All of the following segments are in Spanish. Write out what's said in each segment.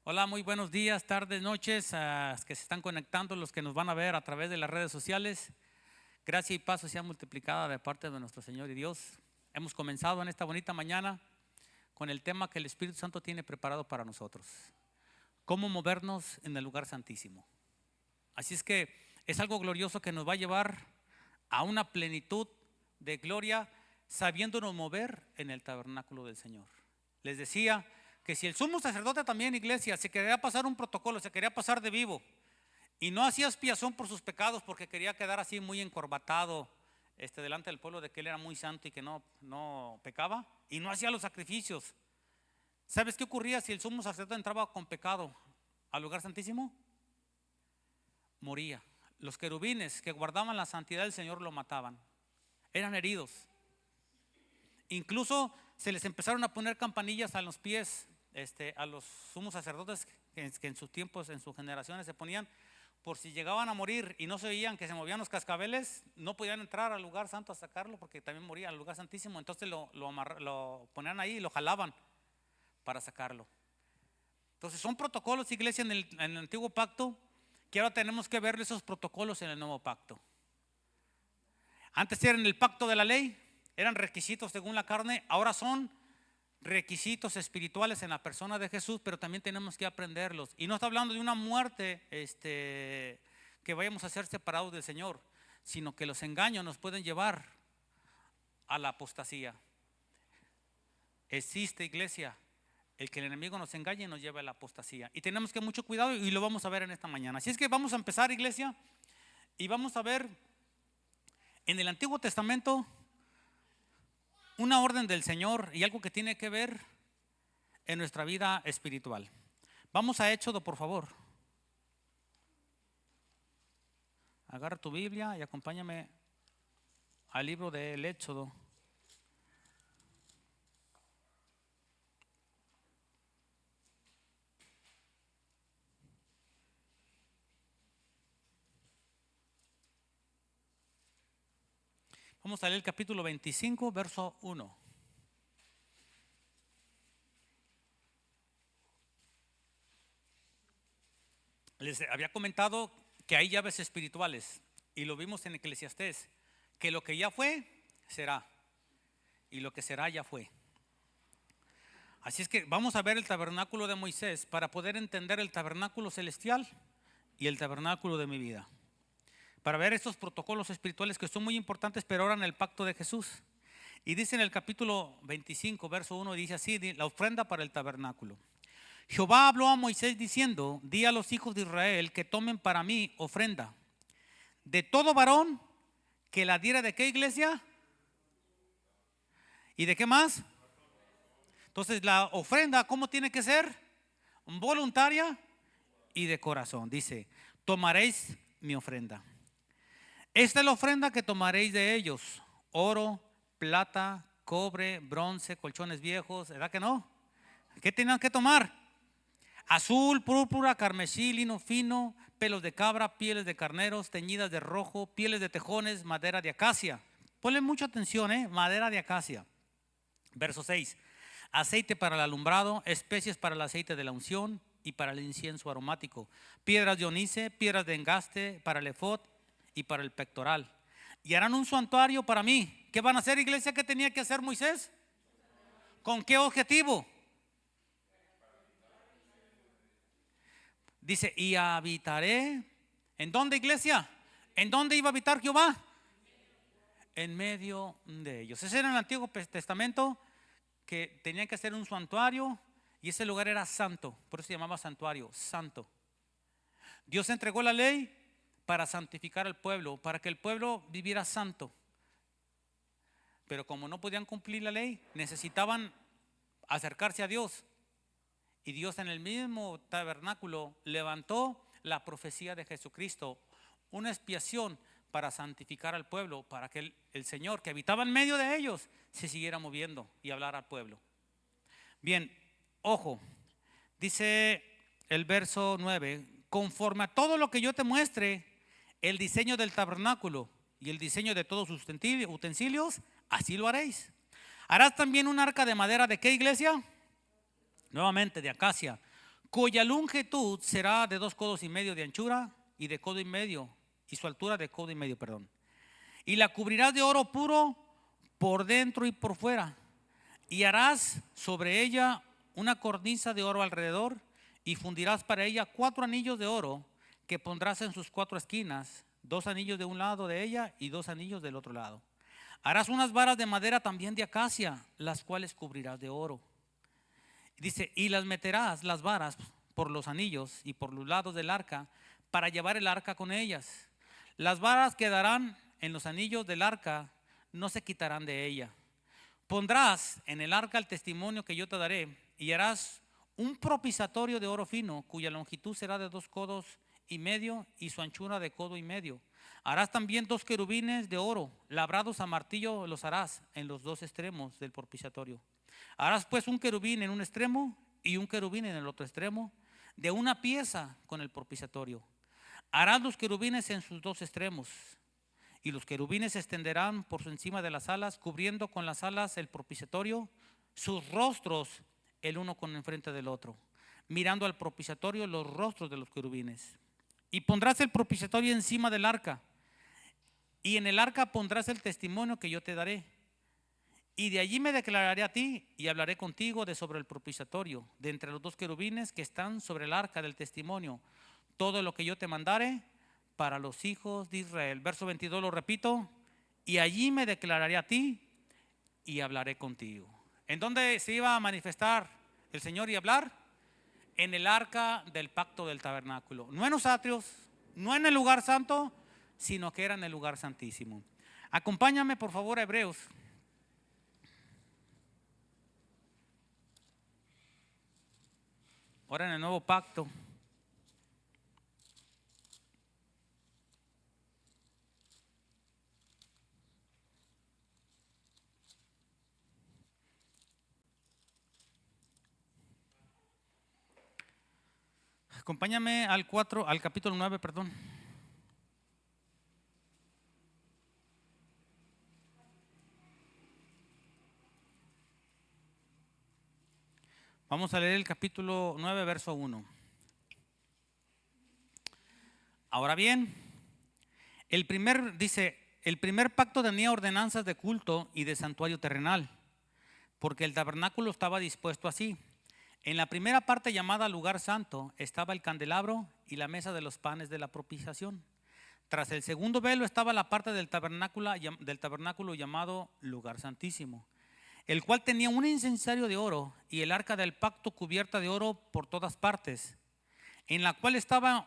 Hola, muy buenos días, tardes, noches, a los que se están conectando, los que nos van a ver a través de las redes sociales. Gracia y paz sea multiplicada de parte de nuestro Señor y Dios. Hemos comenzado en esta bonita mañana con el tema que el Espíritu Santo tiene preparado para nosotros: cómo movernos en el lugar santísimo. Así es que es algo glorioso que nos va a llevar a una plenitud de gloria, sabiéndonos mover en el tabernáculo del Señor. Les decía que si el sumo sacerdote también, iglesia, se quería pasar un protocolo, se quería pasar de vivo y no hacía expiación por sus pecados porque quería quedar así muy encorbatado delante del pueblo de que él era muy santo y que no pecaba, y no hacía los sacrificios. ¿Sabes qué ocurría si el sumo sacerdote entraba con pecado al lugar santísimo? Moría. Los querubines que guardaban la santidad del Señor lo mataban, eran heridos. Incluso se les empezaron a poner campanillas a los pies a los sumos sacerdotes que en sus tiempos, en sus generaciones se ponían, por si llegaban a morir y no se oían que se movían los cascabeles, no podían entrar al lugar santo a sacarlo porque también moría al lugar santísimo. Entonces lo ponían ahí y lo jalaban para sacarlo. Entonces son protocolos, iglesia, en el antiguo pacto, que ahora tenemos que ver esos protocolos en el nuevo pacto. Antes eran el pacto de la ley, eran requisitos según la carne, ahora son requisitos espirituales en la persona de Jesús, pero también tenemos que aprenderlos. Y no está hablando de una muerte que vayamos a ser separados del Señor, sino que los engaños nos pueden llevar a la apostasía. Existe, iglesia, el que el enemigo nos engañe y nos lleve a la apostasía, y tenemos que mucho cuidado, y lo vamos a ver en esta mañana. Así es que vamos a empezar, iglesia, y vamos a ver en el Antiguo Testamento una orden del Señor y algo que tiene que ver en nuestra vida espiritual. Vamos a Éxodo, por favor. Agarra tu Biblia y acompáñame al libro del Éxodo. Vamos a leer el capítulo 25, verso 1. Les había comentado que hay llaves espirituales, y lo vimos en Eclesiastés, que lo que ya fue, será, y lo que será, ya fue. Así es que vamos a ver el tabernáculo de Moisés para poder entender el tabernáculo celestial y el tabernáculo de mi vida, para ver estos protocolos espirituales que son muy importantes, pero ahora en el pacto de Jesús. Y dice en el capítulo 25, verso 1, dice así: la ofrenda para el tabernáculo. Jehová habló a Moisés diciendo: di a los hijos de Israel que tomen para mí ofrenda de todo varón que la diera. ¿De qué, iglesia? ¿Y de qué más? Entonces la ofrenda, ¿cómo tiene que ser? Voluntaria y de corazón. Dice: tomaréis mi ofrenda. Esta es la ofrenda que tomaréis de ellos: oro, plata, cobre, bronce, colchones viejos. ¿Verdad que no? ¿Qué tenían que tomar? Azul, púrpura, carmesí, lino fino, pelos de cabra, pieles de carneros teñidas de rojo, pieles de tejones, madera de acacia. Ponle mucha atención, madera de acacia. Verso 6: aceite para el alumbrado, especies para el aceite de la unción y para el incienso aromático, piedras de onice, piedras de engaste para el efod y para el pectoral. Y harán un santuario para mí. ¿Qué van a hacer, iglesia? ¿Qué tenía que hacer Moisés? ¿Con qué objetivo? Dice: y habitaré. ¿En dónde, iglesia? ¿En dónde iba a habitar Jehová? En medio de ellos. Ese era en el Antiguo Testamento, que tenían que hacer un santuario, y ese lugar era santo, por eso se llamaba santuario, santo. Dios entregó la ley para santificar al pueblo, para que el pueblo viviera santo. Pero como no podían cumplir la ley, necesitaban acercarse a Dios. Y Dios en el mismo tabernáculo levantó la profecía de Jesucristo, una expiación para santificar al pueblo, para que el Señor que habitaba en medio de ellos se siguiera moviendo y hablara al pueblo. Bien, ojo, dice el verso 9: conforme a todo lo que yo te muestre, el diseño del tabernáculo y el diseño de todos sus utensilios, así lo haréis. Harás también un arca de madera. ¿De qué, iglesia? Nuevamente de acacia, cuya longitud será de 2,5 codos de anchura y de codo y medio, y su altura de codo y medio, perdón. Y la cubrirás de oro puro por dentro y por fuera, y harás sobre ella una cornisa de oro alrededor, y fundirás para ella 4 anillos de oro que pondrás en sus 4 esquinas, 2 anillos de un lado de ella y 2 anillos del otro lado. Harás unas varas de madera también de acacia, las cuales cubrirás de oro. Dice, y las meterás las varas por los anillos y por los lados del arca para llevar el arca con ellas. Las varas quedarán en los anillos del arca, no se quitarán de ella. Pondrás en el arca el testimonio que yo te daré, y harás un propiciatorio de oro fino, cuya longitud será de 2,5 codos y su anchura de codo y medio. Harás también 2 querubines de oro, labrados a martillo los harás en los 2 extremos del propiciatorio. Harás pues un querubín en un extremo y un querubín en el otro extremo, de una pieza con el propiciatorio. Harás los querubines en sus 2 extremos, y los querubines se extenderán por encima de las alas, cubriendo con las alas el propiciatorio, sus rostros el uno con enfrente del otro, mirando al propiciatorio los rostros de los querubines. Y pondrás el propiciatorio encima del arca, y en el arca pondrás el testimonio que yo te daré. Y de allí me declararé a ti y hablaré contigo de sobre el propiciatorio, de entre los 2 querubines que están sobre el arca del testimonio, todo lo que yo te mandare para los hijos de Israel. Verso 22 lo repito, y allí me declararé a ti y hablaré contigo. ¿En dónde se iba a manifestar el Señor y hablar? En el arca del pacto del tabernáculo, no en los atrios, no en el lugar santo, sino que era en el lugar santísimo. Acompáñame por favor a Hebreos. Ahora en el nuevo pacto. Acompáñame al capítulo 9, perdón. Vamos a leer el capítulo 9, verso 1. Ahora bien, el primer pacto tenía ordenanzas de culto y de santuario terrenal, porque el tabernáculo estaba dispuesto así. En la primera parte, llamada lugar santo, estaba el candelabro y la mesa de los panes de la propiciación. Tras el segundo velo estaba la parte del tabernáculo llamado lugar santísimo, el cual tenía un incensario de oro y el arca del pacto cubierta de oro por todas partes, en la cual estaba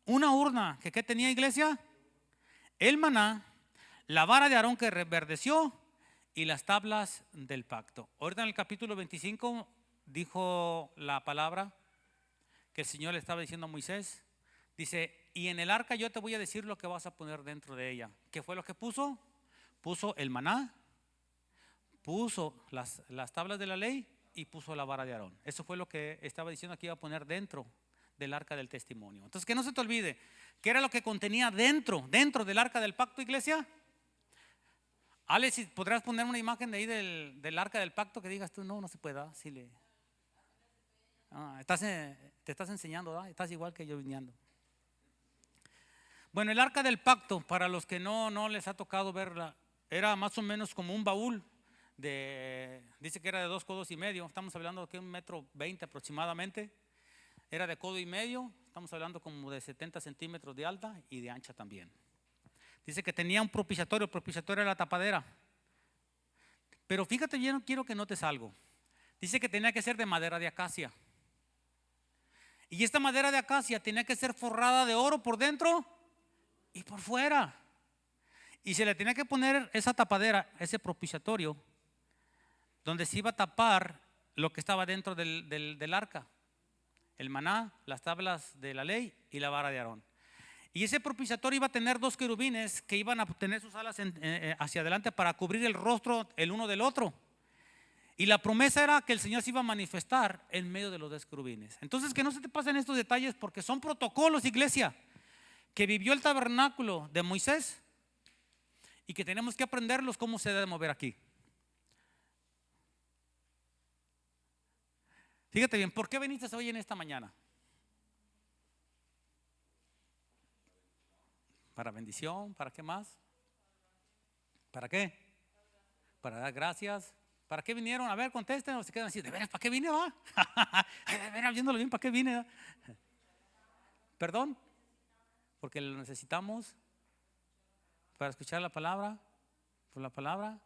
una urna que ¿qué tenía, iglesia? El maná, la vara de Aarón que reverdeció y las tablas del pacto. Ahorita en el capítulo 25 dijo la palabra que el Señor le estaba diciendo a Moisés. Dice, y en el arca yo te voy a decir lo que vas a poner dentro de ella. ¿Qué fue lo que puso? Puso el maná, puso las tablas de la ley y puso la vara de Aarón. Eso fue lo que estaba diciendo que iba a poner dentro del arca del testimonio. Entonces que no se te olvide, ¿qué era lo que contenía dentro del arca del pacto, iglesia? Ale, si podrás poner una imagen de ahí del arca del pacto que digas tú, no se puede, si le... te estás enseñando, ¿verdad? Estás igual que yo viniendo. Bueno, el arca del pacto, para los que no les ha tocado verla, era más o menos como un baúl dice que era de 2,5 codos, estamos hablando de 1,20 m aproximadamente, era de codo y medio, estamos hablando como de 70 centímetros de alta y de ancha también. Dice que tenía un propiciatorio, el propiciatorio era la tapadera. Pero fíjate, yo no quiero que notes algo. Dice que tenía que ser de madera de acacia. Y esta madera de acacia tenía que ser forrada de oro por dentro y por fuera. Y se le tenía que poner esa tapadera, ese propiciatorio, donde se iba a tapar lo que estaba dentro del arca. El maná, las tablas de la ley y la vara de Aarón. Y ese propiciatorio iba a tener 2 querubines que iban a tener sus alas hacia adelante para cubrir el rostro el uno del otro. Y la promesa era que el Señor se iba a manifestar en medio de los 2 querubines. Entonces que no se te pasen estos detalles porque son protocolos, iglesia, que vivió el tabernáculo de Moisés y que tenemos que aprenderlos cómo se debe mover aquí. Fíjate bien, ¿por qué viniste hoy en esta mañana? Para bendición, ¿para qué más? ¿Para qué? Para dar gracias. ¿Para qué vinieron? A ver, contesten o se quedan así, ¿de veras para qué vine? Va? De veras, viéndolo bien, ¿para qué vine? ¿Perdón? Porque lo necesitamos para escuchar la palabra, por la palabra.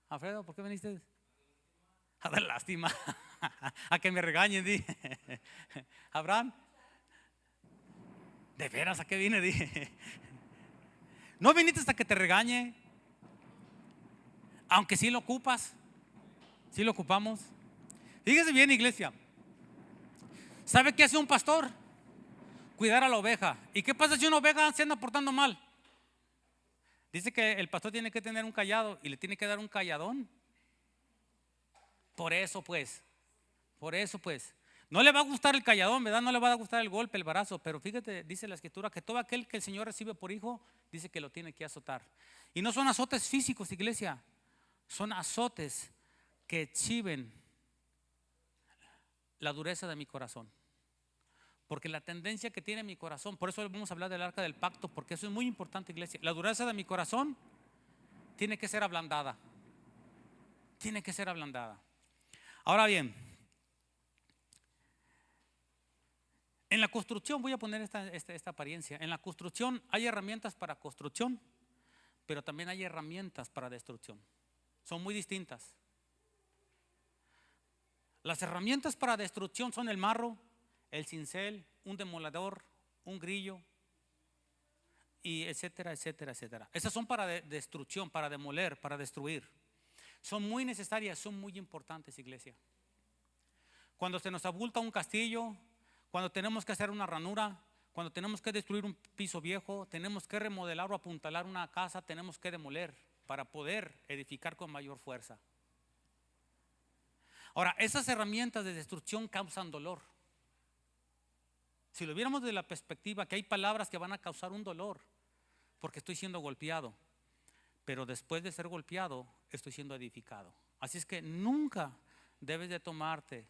Alfredo, ¿por qué viniste? A dar lástima, a que me regañen, dije. Abraham, ¿de veras a qué vine? Dije. No viniste hasta que te regañe, aunque sí lo ocupas, sí lo ocupamos. Fíjese bien, iglesia. ¿Sabe qué hace un pastor? Cuidar a la oveja. ¿Y qué pasa si una oveja se anda portando mal? Dice que el pastor tiene que tener un cayado y le tiene que dar un calladón. Por eso pues, no le va a gustar el calladón, ¿verdad? No le va a gustar el golpe, el barazo. Pero fíjate, dice la escritura que todo aquel que el Señor recibe por hijo, dice que lo tiene que azotar. Y no son azotes físicos, iglesia. Son azotes que exhiben la dureza de mi corazón. Porque la tendencia que tiene mi corazón, por eso vamos a hablar del arca del pacto, porque eso es muy importante, iglesia. La dureza de mi corazón tiene que ser ablandada. Tiene que ser ablandada. Ahora bien, en la construcción, voy a poner esta apariencia. En la construcción hay herramientas para construcción, pero también hay herramientas para destrucción. Son muy distintas. Las herramientas para destrucción son el marro, el cincel, un demoledor, un grillo, y etcétera, etcétera, etcétera. Esas son para destrucción, para demoler, para destruir. Son muy necesarias, son muy importantes, iglesia. Cuando se nos abulta un castillo, cuando tenemos que hacer una ranura, cuando tenemos que destruir un piso viejo, tenemos que remodelar o apuntalar una casa, tenemos que demoler para poder edificar con mayor fuerza. Ahora, esas herramientas de destrucción causan dolor. Si lo viéramos desde la perspectiva que hay palabras que van a causar un dolor, porque estoy siendo golpeado, pero después de ser golpeado, estoy siendo edificado. Así es que nunca debes de tomarte,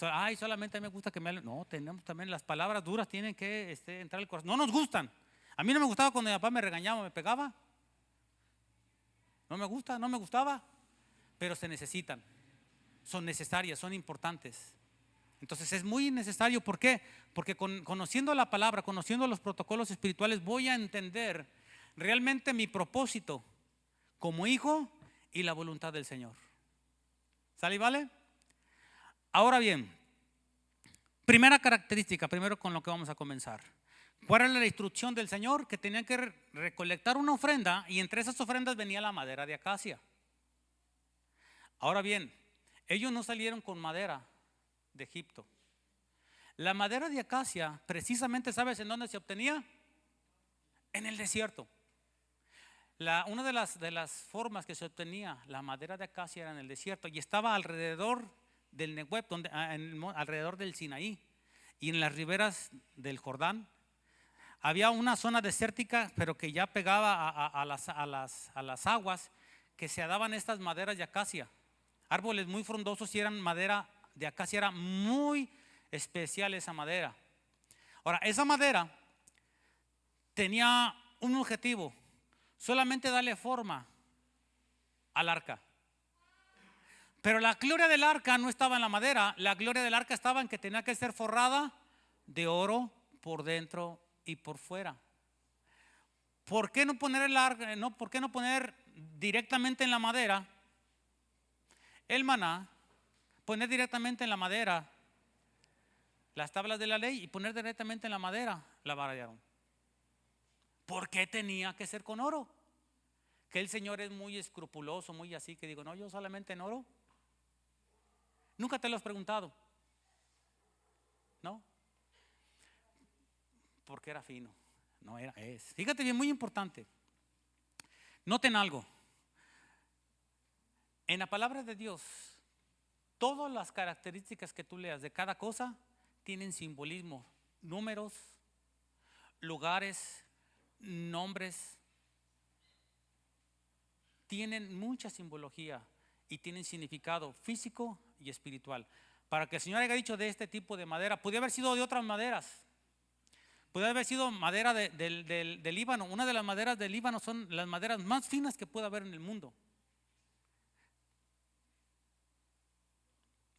ay, solamente a mí me gusta que me hablen. No, tenemos también las palabras duras, tienen que entrar al corazón. No nos gustan. A mí no me gustaba cuando mi papá me regañaba, me pegaba. No me gusta, no me gustaba, pero se necesitan. Son necesarias, son importantes. Entonces es muy necesario. ¿Por qué? Porque conociendo la palabra, conociendo los protocolos espirituales, voy a entender realmente mi propósito como hijo y la voluntad del Señor. ¿Sale y vale? Ahora bien, primera característica, primero con lo que vamos a comenzar. ¿Cuál era la instrucción del Señor? Que tenían que recolectar una ofrenda, y entre esas ofrendas venía la madera de acacia. Ahora bien, ellos no salieron con madera de Egipto. La madera de acacia, precisamente, ¿sabes en dónde se obtenía? En el desierto. Una de las formas que se obtenía la madera de acacia era en el desierto, y estaba alrededor del Negev, alrededor del Sinaí, y en las riberas del Jordán. Había una zona desértica, pero que ya pegaba a las aguas, que se daban estas maderas de acacia. Árboles muy frondosos, y eran madera de acacia, era muy especial esa madera. Ahora, esa madera tenía un objetivo: solamente darle forma al arca. Pero la gloria del arca no estaba en la madera, la gloria del arca estaba en que tenía que ser forrada de oro por dentro y por fuera. ¿Por qué no poner el arca? ¿Por qué no poner directamente en la madera el maná, poner directamente en la madera las tablas de la ley y poner directamente en la madera la vara de Aarón? ¿Por qué tenía que ser con oro? Que el Señor es muy escrupuloso, muy así, que digo, no, yo solamente en oro. ¿Nunca te lo has preguntado? ¿No? Porque era fino. No era, es. Fíjate bien, muy importante. Noten algo. En la palabra de Dios, todas las características que tú leas de cada cosa tienen simbolismo, números, lugares, nombres. Tienen mucha simbología y tienen significado físico y espiritual. Para que el Señor haya dicho de este tipo de madera, podía haber sido de otras maderas. Puede haber sido madera del Líbano. Una de las maderas del Líbano son las maderas más finas que puede haber en el mundo.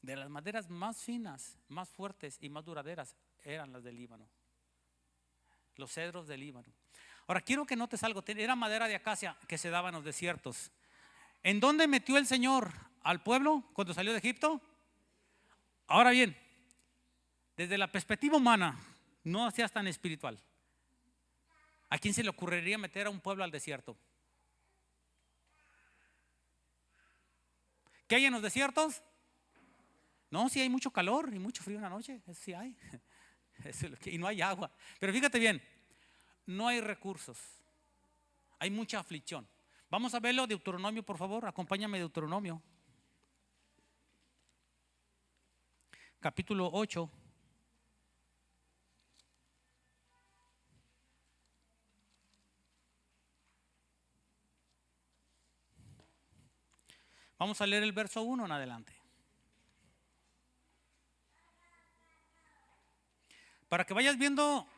De las maderas más finas, más fuertes y más duraderas eran las del Líbano. Los cedros del Líbano. Ahora quiero que notes algo. Era madera de acacia que se daba en los desiertos. ¿En dónde metió el Señor al pueblo cuando salió de Egipto? Ahora bien, desde la perspectiva humana, no seas tan espiritual. ¿A quién se le ocurriría meter a un pueblo al desierto? ¿Qué hay en los desiertos? No, sí hay mucho calor y mucho frío en la noche, eso sí hay. Y no hay agua. Pero fíjate bien, no hay recursos, hay mucha aflicción. Vamos a verlo, Deuteronomio, por favor, acompáñame, Deuteronomio. Capítulo 8. Vamos a leer el verso 1 en adelante. Para que vayas viendo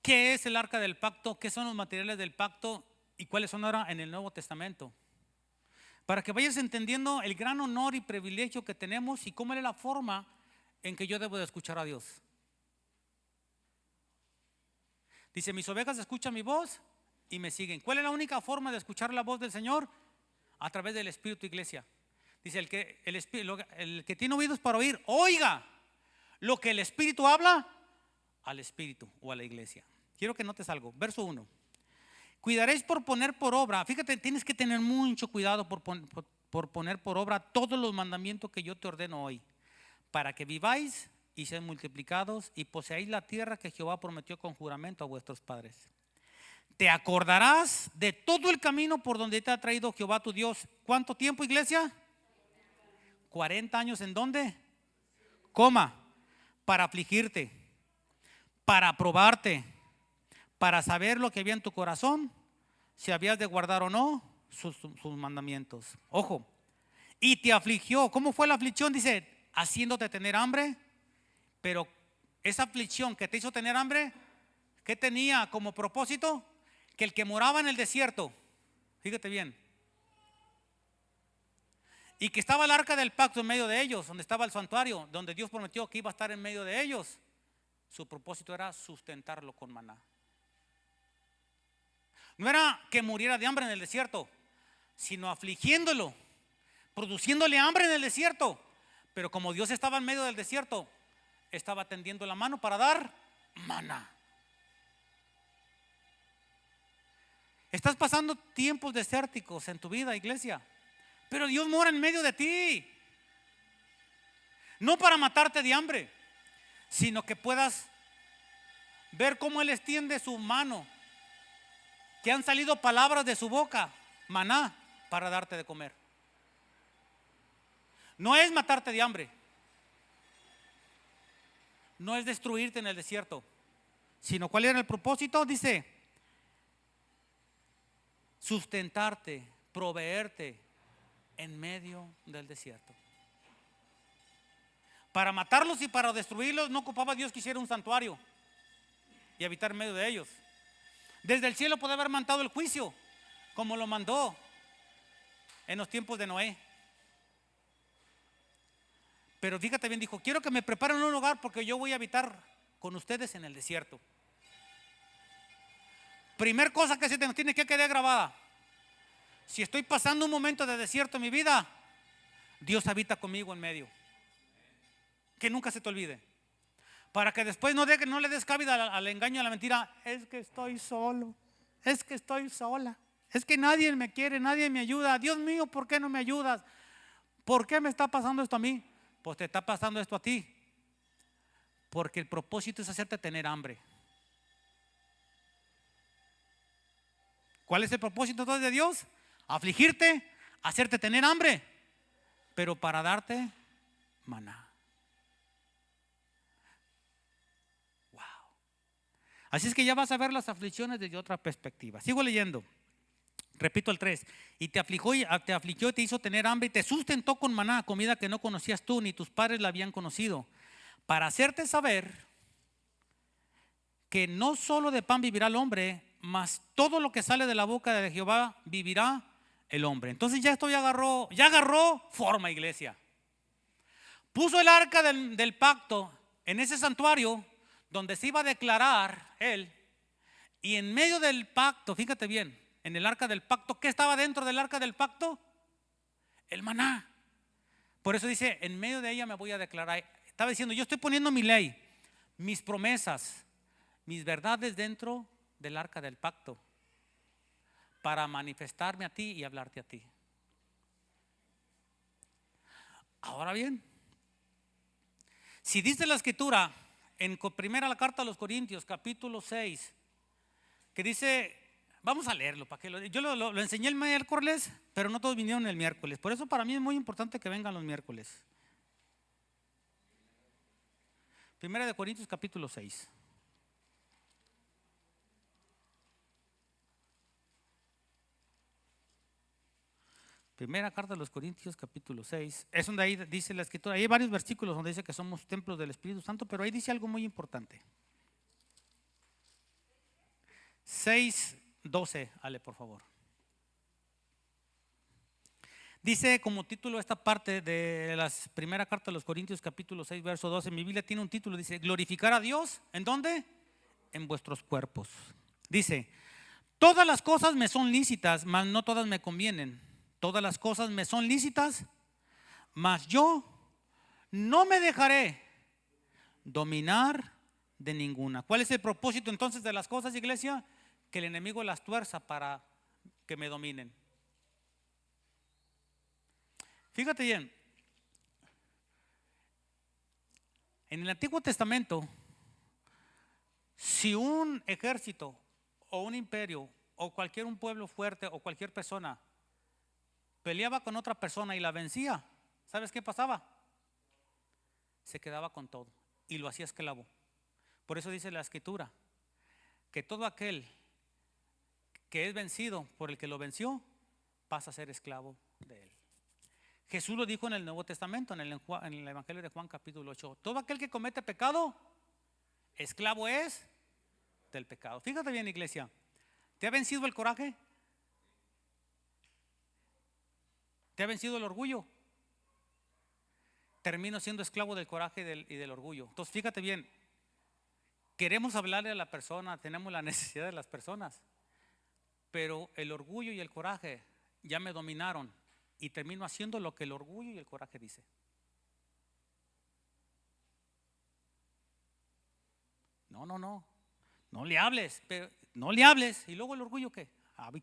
qué es el arca del pacto, qué son los materiales del pacto y cuáles son ahora en el Nuevo Testamento. Para que vayas entendiendo el gran honor y privilegio que tenemos y cómo es la forma en que yo debo de escuchar a Dios. Dice, mis ovejas escuchan mi voz y me siguen. ¿Cuál es la única forma de escuchar la voz del Señor? A través del Espíritu, iglesia. Dice, el que tiene oídos para oír, oiga lo que el Espíritu habla al Espíritu o a la iglesia. Quiero que notes algo, verso 1. Cuidaréis por poner por obra. Fíjate, tienes que tener mucho cuidado por poner por obra todos los mandamientos que yo te ordeno hoy, para que viváis y sean multiplicados y poseáis la tierra que Jehová prometió con juramento a vuestros padres. Te acordarás de todo el camino por donde te ha traído Jehová tu Dios. ¿Cuánto tiempo, iglesia? 40 años. ¿En dónde? Para afligirte, para probarte, para saber lo que había en tu corazón, si habías de guardar o no sus mandamientos. Ojo, y te afligió. ¿Cómo fue la aflicción? Dice, haciéndote tener hambre. Pero esa aflicción que te hizo tener hambre, ¿qué tenía como propósito? Que el que moraba en el desierto, fíjate bien, y que estaba el arca del pacto en medio de ellos, donde estaba el santuario, donde Dios prometió que iba a estar en medio de ellos, su propósito era sustentarlo con maná. No era que muriera de hambre en el desierto, sino afligiéndolo, produciéndole hambre en el desierto. Pero como Dios estaba en medio del desierto, estaba tendiendo la mano para dar maná. Estás pasando tiempos desérticos en tu vida, iglesia, pero Dios mora en medio de ti. No para matarte de hambre, sino que puedas ver cómo Él extiende su mano, que han salido palabras de su boca, maná, para darte de comer. No es matarte de hambre, no es destruirte en el desierto, sino ¿cuál era el propósito? Dice, sustentarte, proveerte en medio del desierto. Para matarlos y para destruirlos no ocupaba Dios que hiciera un santuario y habitar en medio de ellos. Desde el cielo puede haber mandado el juicio, como lo mandó en los tiempos de Noé. Pero fíjate bien, dijo, quiero que me preparen un lugar porque yo voy a habitar con ustedes en el desierto. Primer cosa que se te tiene que quedar grabada: si estoy pasando un momento de desierto en mi vida, Dios habita conmigo en medio. Que nunca se te olvide, para que después no le des cabida al engaño, a la mentira. Es que estoy solo, es que estoy sola, es que nadie me quiere, nadie me ayuda. Dios mío, ¿por qué no me ayudas? ¿Por qué me está pasando esto a mí? Pues te está pasando esto a ti porque el propósito es hacerte tener hambre. ¿Cuál es el propósito entonces de Dios? Afligirte, hacerte tener hambre, pero para darte maná. Wow. Así es que ya vas a ver las aflicciones desde otra perspectiva. Sigo leyendo. Repito el 3. Y te afligió y te hizo tener hambre y te sustentó con maná, comida que no conocías tú ni tus padres la habían conocido, para hacerte saber que no solo de pan vivirá el hombre, mas todo lo que sale de la boca de Jehová vivirá el hombre. Entonces ya esto ya agarró forma, iglesia. Puso el arca del pacto en ese santuario donde se iba a declarar él. Y en medio del pacto, fíjate bien, en el arca del pacto, ¿qué estaba dentro del arca del pacto? El maná. Por eso dice, en medio de ella me voy a declarar. Estaba diciendo, yo estoy poniendo mi ley, mis promesas, mis verdades dentro del arca del pacto para manifestarme a ti y hablarte a ti. Ahora bien, si dice la escritura en primera la carta a los Corintios capítulo 6, que dice, vamos a leerlo para que yo lo enseñé el miércoles, pero no todos vinieron el miércoles. Por eso para mí es muy importante que vengan los miércoles. Primera de Corintios capítulo 6. Primera carta de los Corintios capítulo 6. Es donde ahí dice la escritura. Hay varios versículos donde dice que somos templos del Espíritu Santo, pero ahí dice algo muy importante. 6:12, Ale, por favor. Dice como título esta parte de la primera carta de los Corintios capítulo 6 verso 12. Mi Biblia tiene un título, dice glorificar a Dios. ¿En dónde? En vuestros cuerpos. Dice, todas las cosas me son lícitas, mas no todas me convienen. Todas las cosas me son lícitas, mas yo no me dejaré dominar de ninguna. ¿Cuál es el propósito entonces de las cosas, iglesia? Que el enemigo las tuerza para que me dominen. Fíjate bien, en el Antiguo Testamento, si un ejército o un imperio o cualquier un pueblo fuerte o cualquier persona peleaba con otra persona y la vencía, ¿sabes qué pasaba? Se quedaba con todo y lo hacía esclavo. Por eso dice la escritura que todo aquel que es vencido por el que lo venció pasa a ser esclavo de él. Jesús lo dijo en el Nuevo Testamento, en el Evangelio de Juan capítulo 8. Todo aquel que comete pecado, esclavo es del pecado. Fíjate bien, iglesia, ¿te ha vencido el coraje? ¿Te ha vencido el orgullo? Termino siendo esclavo del coraje y del orgullo. Entonces fíjate bien, queremos hablarle a la persona, tenemos la necesidad de las personas, pero el orgullo y el coraje ya me dominaron y termino haciendo lo que el orgullo y el coraje dice. No le hables, pero no le hables. Y luego el orgullo, ¿qué?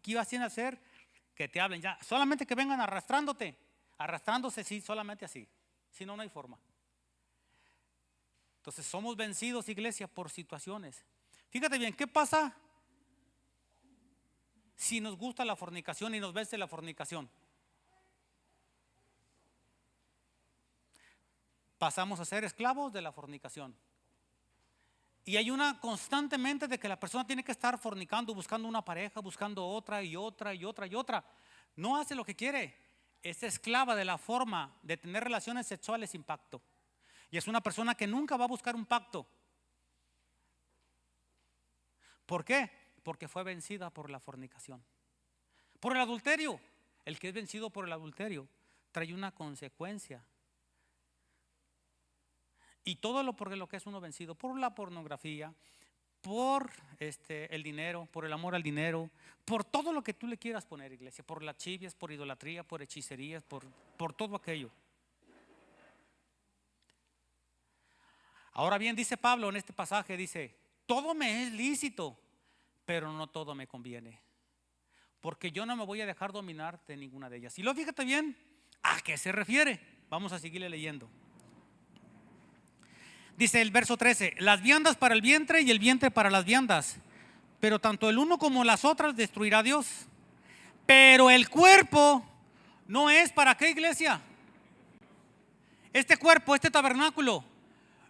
¿Qué iba a hacer? Que te hablen ya, solamente que vengan arrastrándose, sí, solamente así, si no, no hay forma. Entonces somos vencidos, iglesia, por situaciones. Fíjate bien, ¿qué pasa si nos gusta la fornicación y nos vence la fornicación? Pasamos a ser esclavos de la fornicación. Y hay una constantemente de que la persona tiene que estar fornicando, buscando una pareja, buscando otra y otra y otra y otra. No hace lo que quiere, es esclava de la forma de tener relaciones sexuales sin pacto. Y es una persona que nunca va a buscar un pacto. ¿Por qué? Porque fue vencida por la fornicación. Por el adulterio. El que es vencido por el adulterio trae una consecuencia. Y todo por lo que es uno vencido, por la pornografía, por el dinero, por el amor al dinero, por todo lo que tú le quieras poner, iglesia, por lascivias, por idolatría, por hechicerías, por todo aquello. Ahora bien, dice Pablo en este pasaje, dice, todo me es lícito, pero no todo me conviene, porque yo no me voy a dejar dominar de ninguna de ellas. Y luego fíjate bien, ¿a qué se refiere? Vamos a seguirle leyendo. Dice el verso 13, las viandas para el vientre y el vientre para las viandas, pero tanto el uno como las otras destruirá Dios. Pero el cuerpo no es para qué, iglesia. Este cuerpo, este tabernáculo,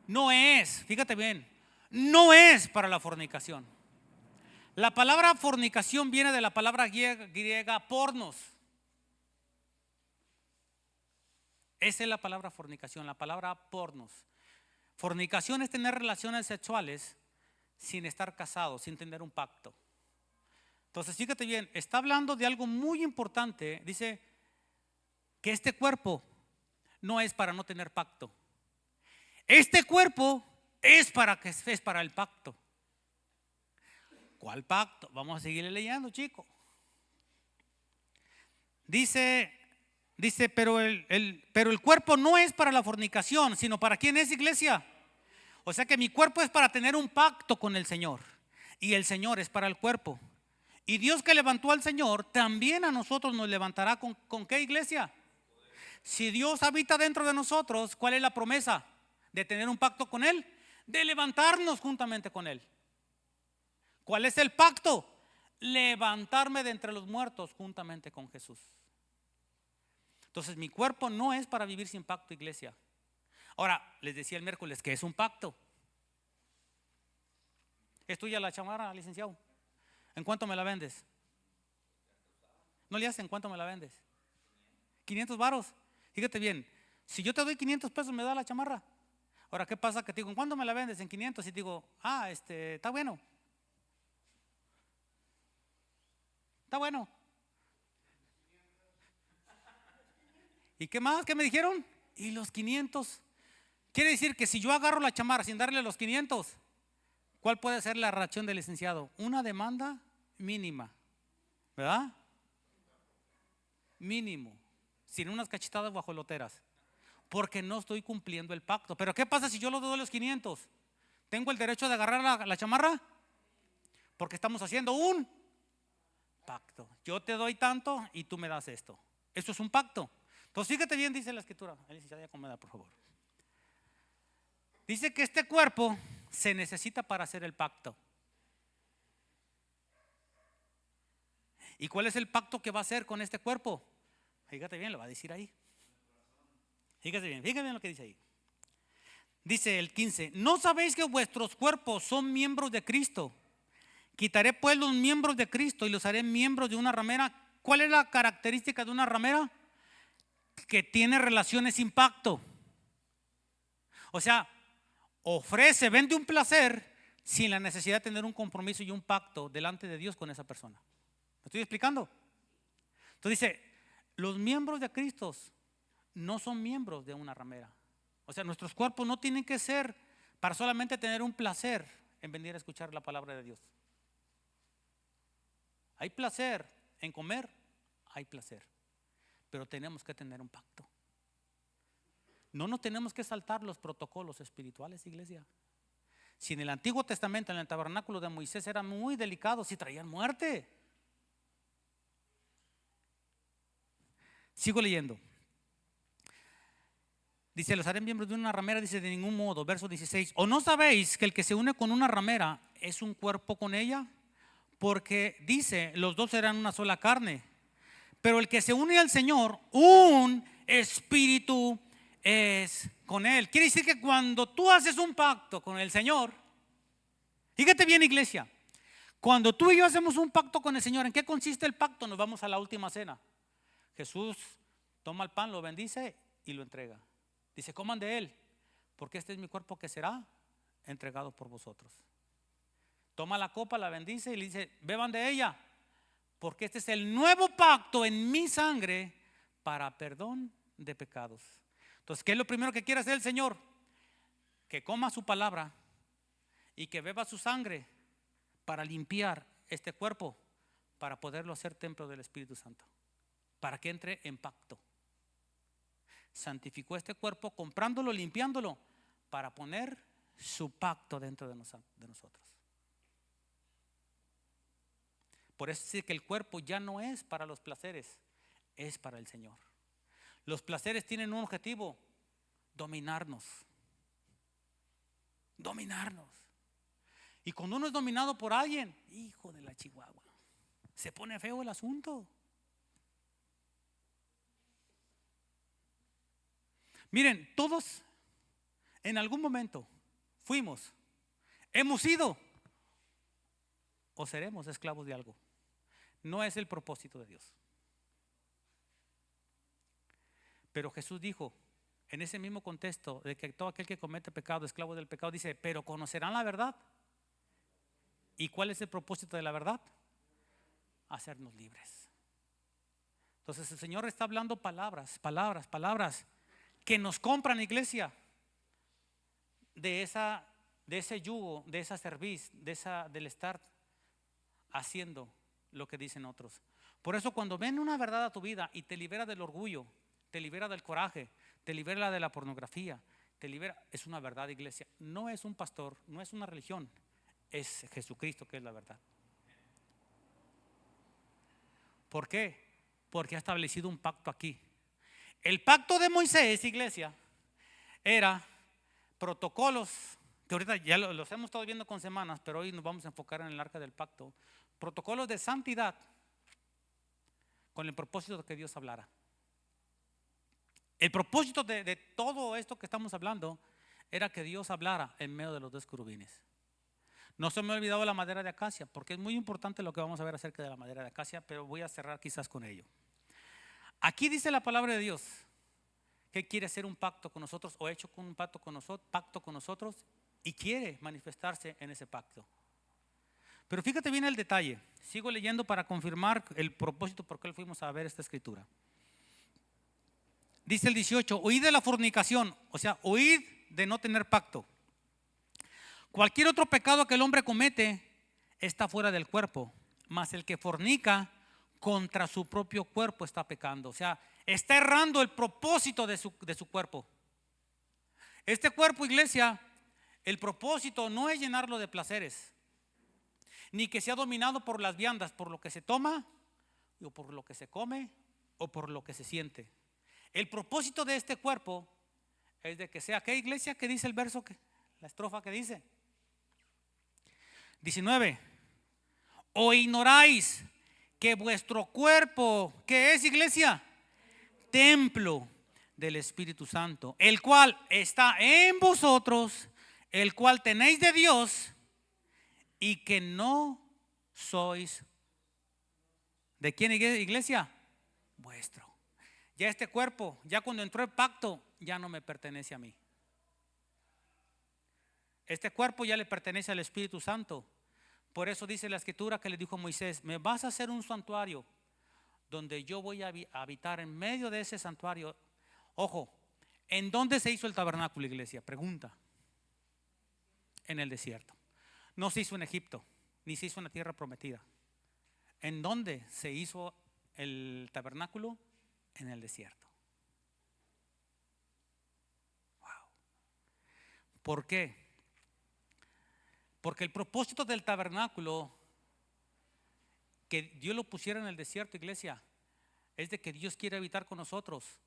no es, fíjate bien, no es para la fornicación. La palabra fornicación viene de la palabra griega pornos. Esa es la palabra fornicación, la palabra pornos. Fornicación es tener relaciones sexuales sin estar casado, sin tener un pacto. Entonces, fíjate bien, está hablando de algo muy importante. Dice que este cuerpo no es para no tener pacto. Este cuerpo es para el pacto. ¿Cuál pacto? Vamos a seguir leyendo, chicos. Dice, pero el cuerpo no es para la fornicación, sino para quién es, iglesia. O sea que mi cuerpo es para tener un pacto con el Señor, y el Señor es para el cuerpo. Y Dios que levantó al Señor, también a nosotros nos levantará ¿con qué, iglesia? Si Dios habita dentro de nosotros, ¿cuál es la promesa? De tener un pacto con Él, de levantarnos juntamente con Él. ¿Cuál es el pacto? Levantarme de entre los muertos juntamente con Jesús. Entonces mi cuerpo no es para vivir sin pacto, iglesia. Ahora, les decía el miércoles que es un pacto. ¿Es tuya la chamarra, licenciado? ¿En cuánto me la vendes? No le haces, ¿en cuánto me la vendes? 500 varos. Fíjate bien, si yo te doy 500 pesos, me da la chamarra. Ahora, ¿qué pasa? Que te digo, ¿en cuánto me la vendes? En 500. Y te digo, está bueno. Está bueno. ¿Y qué más? ¿Qué me dijeron? Y los 500. Quiere decir que si yo agarro la chamarra sin darle los 500, ¿cuál puede ser la reacción del licenciado? Una demanda mínima, ¿verdad? Mínimo, sin unas cachetadas guajoloteras, porque no estoy cumpliendo el pacto. Pero ¿qué pasa si yo le doy los 500? ¿Tengo el derecho de agarrar la chamarra? Porque estamos haciendo un pacto. Yo te doy tanto y tú me das esto. Esto es un pacto. Entonces fíjate bien, dice la escritura. Licenciada, acomoda, por favor. Dice que este cuerpo se necesita para hacer el pacto. ¿Y cuál es el pacto que va a hacer con este cuerpo? Fíjate bien, lo va a decir ahí. Fíjate bien lo que dice ahí. Dice el 15: ¿no sabéis que vuestros cuerpos son miembros de Cristo? Quitaré pues los miembros de Cristo y los haré miembros de una ramera. ¿Cuál es la característica de una ramera? Que tiene relaciones sin pacto. O sea, vende un placer sin la necesidad de tener un compromiso y un pacto delante de Dios con esa persona. ¿Me estoy explicando? Entonces dice, los miembros de Cristo no son miembros de una ramera. O sea, nuestros cuerpos no tienen que ser para solamente tener un placer en venir a escuchar la palabra de Dios. Hay placer en comer, hay placer, pero tenemos que tener un pacto. No nos tenemos que saltar los protocolos espirituales, iglesia. Si en el Antiguo Testamento, en el tabernáculo de Moisés, eran muy delicados y traían muerte. Sigo leyendo. Dice, los haré miembros de una ramera. Dice, de ningún modo. Verso 16: ¿o no sabéis que el que se une con una ramera es un cuerpo con ella? Porque dice, los dos serán una sola carne. Pero el que se une al Señor, un espíritu es con Él. Quiere decir que cuando tú haces un pacto con el Señor, fíjate bien, iglesia, cuando tú y yo hacemos un pacto con el Señor, ¿en qué consiste el pacto? Nos vamos a la última cena. Jesús toma el pan, lo bendice y lo entrega. Dice, coman de él, porque este es mi cuerpo que será entregado por vosotros. Toma la copa, la bendice y le dice, beban de ella, porque este es el nuevo pacto en mi sangre para perdón de pecados. Entonces, ¿qué es lo primero que quiere hacer el Señor? Que coma su palabra y que beba su sangre para limpiar este cuerpo, para poderlo hacer templo del Espíritu Santo, para que entre en pacto. Santificó este cuerpo comprándolo, limpiándolo, para poner su pacto dentro de nosotros. Por eso dice que el cuerpo ya no es para los placeres, es para el Señor. Los placeres tienen un objetivo: dominarnos. Dominarnos. Y cuando uno es dominado por alguien, hijo de la chihuahua, se pone feo el asunto. Miren, todos en algún momento fuimos, hemos sido o seremos esclavos de algo. No es el propósito de Dios. Pero Jesús dijo en ese mismo contexto de que todo aquel que comete pecado, esclavo del pecado, dice, pero conocerán la verdad ¿Y cuál es el propósito de la verdad? Hacernos libres. Entonces el Señor está hablando palabras, palabras, palabras que nos compran, iglesia, de ese yugo, de esa cerviz, del estar haciendo lo que dicen otros. Por eso cuando ven una verdad a tu vida y te libera del orgullo, te libera del coraje, te libera de la pornografía, te libera, es una verdad, iglesia. No es un pastor, no es una religión, es Jesucristo que es la verdad. ¿Por qué? Porque ha establecido un pacto aquí. El pacto de Moisés, iglesia, era protocolos que ahorita ya los hemos estado viendo con semanas, pero hoy nos vamos a enfocar en el arca del pacto. Protocolos de santidad con el propósito de que Dios hablara. El propósito de todo esto que estamos hablando era que Dios hablara en medio de los dos querubines. No se me ha olvidado la madera de acacia, porque es muy importante lo que vamos a ver acerca de la madera de acacia, pero voy a cerrar quizás con ello. Aquí dice la palabra de Dios que quiere hacer un pacto con nosotros, o hecho con un pacto con nosotros, y quiere manifestarse en ese pacto. Pero fíjate bien el detalle. Sigo leyendo para confirmar el propósito por qué fuimos a ver esta escritura. Dice el 18: huid de la fornicación, o sea, huid de no tener pacto. Cualquier otro pecado que el hombre comete está fuera del cuerpo, mas el que fornica contra su propio cuerpo está pecando. O sea, está errando el propósito de su cuerpo. Este cuerpo, iglesia, el propósito no es llenarlo de placeres, ni que sea dominado por las viandas, por lo que se toma, o por lo que se come, o por lo que se siente. El propósito de este cuerpo es de que sea, ¿qué, iglesia? ¿Qué dice el verso? La estrofa que dice 19: o ignoráis que vuestro cuerpo, ¿qué es, iglesia? Templo del Espíritu Santo, el cual está en vosotros, el cual tenéis de Dios, y que no sois ¿de quién, iglesia? Vuestro. Ya este cuerpo, ya cuando entró el pacto, ya no me pertenece a mí. Este cuerpo ya le pertenece al Espíritu Santo. Por eso dice la escritura que le dijo a Moisés: me vas a hacer un santuario donde yo voy a habitar en medio de ese santuario. Ojo, ¿en dónde se hizo el tabernáculo, iglesia? Pregunta. En el desierto. No se hizo en Egipto, ni se hizo en la tierra prometida. ¿En dónde se hizo el tabernáculo? En el desierto. Wow. ¿Por qué? Porque el propósito del tabernáculo, que Dios lo pusiera en el desierto, iglesia, es de que Dios quiere habitar con nosotros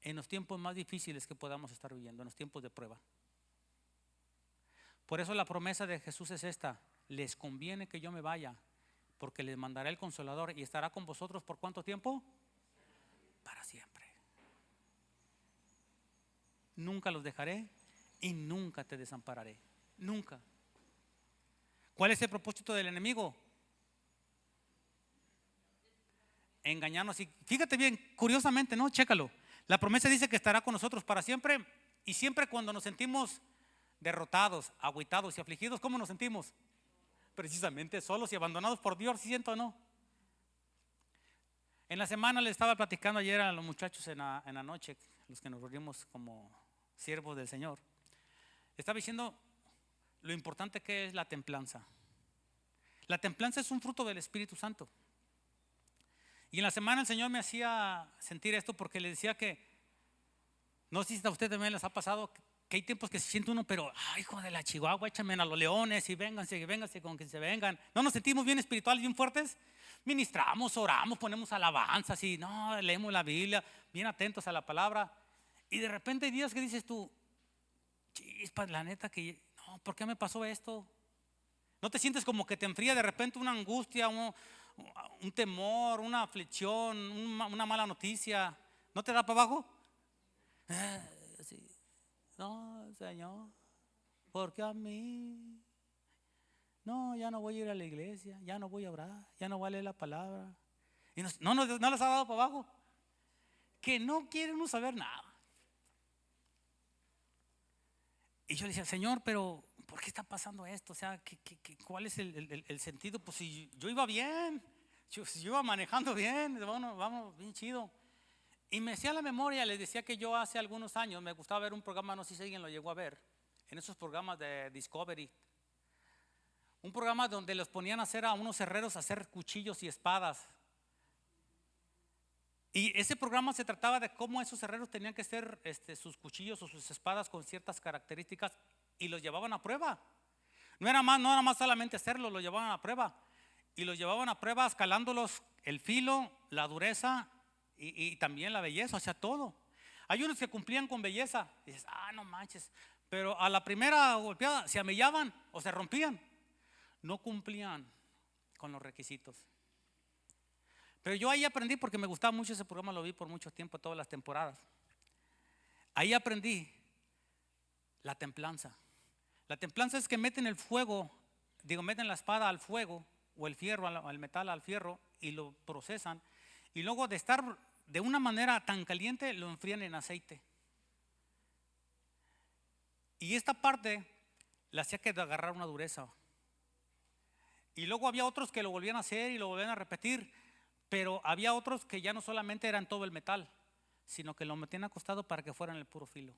en los tiempos más difíciles que podamos estar viviendo, en los tiempos de prueba. Por eso la promesa de Jesús es esta: les conviene que yo me vaya, porque les mandaré el Consolador y estará con vosotros ¿por cuánto tiempo? Para siempre. Nunca los dejaré y nunca te desampararé. Nunca. ¿Cuál es el propósito del enemigo? Engañarnos. Y fíjate bien, curiosamente, ¿no? Chécalo. La promesa dice que estará con nosotros para siempre, y siempre cuando nos sentimos derrotados, agüitados y afligidos, ¿cómo nos sentimos? Precisamente solos y abandonados por Dios, ¿siento o no? En la semana le estaba platicando ayer a los muchachos en la noche, los que nos reunimos como siervos del Señor. Estaba diciendo lo importante que es la templanza. La templanza es un fruto del Espíritu Santo. Y en la semana el Señor me hacía sentir esto, porque le decía que, no sé si a ustedes también les ha pasado, que hay tiempos que se siente uno, pero ay, hijo de la Chihuahua, échame a los leones y vénganse con que se vengan. No nos sentimos bien espirituales, bien fuertes. Ministramos, oramos, ponemos alabanzas y no, leemos la Biblia, bien atentos a la palabra. Y de repente hay días que dices tú, chispas, la neta que no, ¿por qué me pasó esto? ¿No te sientes como que te enfría de repente una angustia, un temor, una aflicción, una mala noticia? ¿No te da para abajo? Sí. No, Señor, porque a mí, no, ya no voy a ir a la iglesia, ya no voy a orar, ya no voy a leer la palabra. Y no les ha dado para abajo, que no quieren saber nada. Y yo le decía: Señor, pero ¿por qué está pasando esto? O sea, ¿cuál es el sentido? Pues si yo iba bien, si yo iba manejando bien, bueno, vamos, bien chido. Y me hacía la memoria, les decía que yo hace algunos años me gustaba ver un programa, no sé si alguien lo llegó a ver, en esos programas de Discovery. Un programa donde los ponían a hacer a unos herreros a hacer cuchillos y espadas. Y ese programa se trataba de cómo esos herreros tenían que hacer sus cuchillos o sus espadas con ciertas características y los llevaban a prueba. No era más solamente hacerlo, lo llevaban a prueba. Y los llevaban a prueba escalándolos el filo, la dureza y también la belleza, o sea, todo. Hay unos que cumplían con belleza. Y dices, no manches. Pero a la primera golpeada se amellaban o se rompían. No cumplían con los requisitos. Pero yo ahí aprendí, porque me gustaba mucho ese programa, lo vi por mucho tiempo, todas las temporadas. Ahí aprendí la templanza. La templanza es que meten el fuego, meten la espada al fuego o el fierro al metal, al fierro, y lo procesan, y luego de estar de una manera tan caliente lo enfrían en aceite. Y esta parte la hacía que de agarrar una dureza. Y luego había otros que lo volvían a hacer y lo volvían a repetir, pero había otros que ya no solamente eran todo el metal, sino que lo metían acostado para que fueran el puro filo.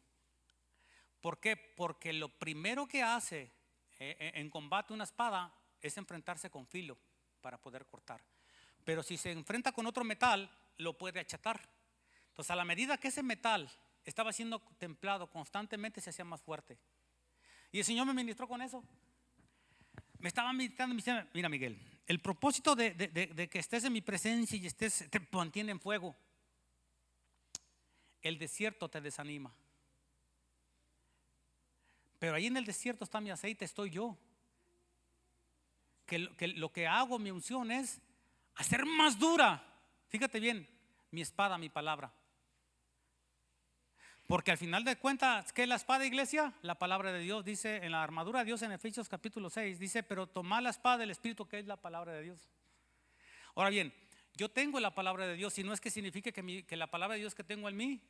¿Por qué? Porque lo primero que hace en combate una espada es enfrentarse con filo para poder cortar. Pero si se enfrenta con otro metal, lo puede achatar. Entonces, a la medida que ese metal estaba siendo templado constantemente, se hacía más fuerte. Y el Señor me ministró con eso. Me estaba ministrando, me decía, mira, Miguel, el propósito de que estés en mi presencia y te mantiene en fuego. El desierto te desanima. Pero ahí en el desierto está mi aceite, estoy yo. Que lo que hago, mi unción, es hacer más dura, fíjate bien, mi espada, mi palabra. Porque al final de cuentas, ¿qué es la espada, iglesia? La palabra de Dios. Dice en la armadura de Dios en Efesios capítulo 6, dice, pero tomad la espada del Espíritu, que es la palabra de Dios. Ahora bien, yo tengo la palabra de Dios, y no es que signifique que la palabra de Dios que tengo en mí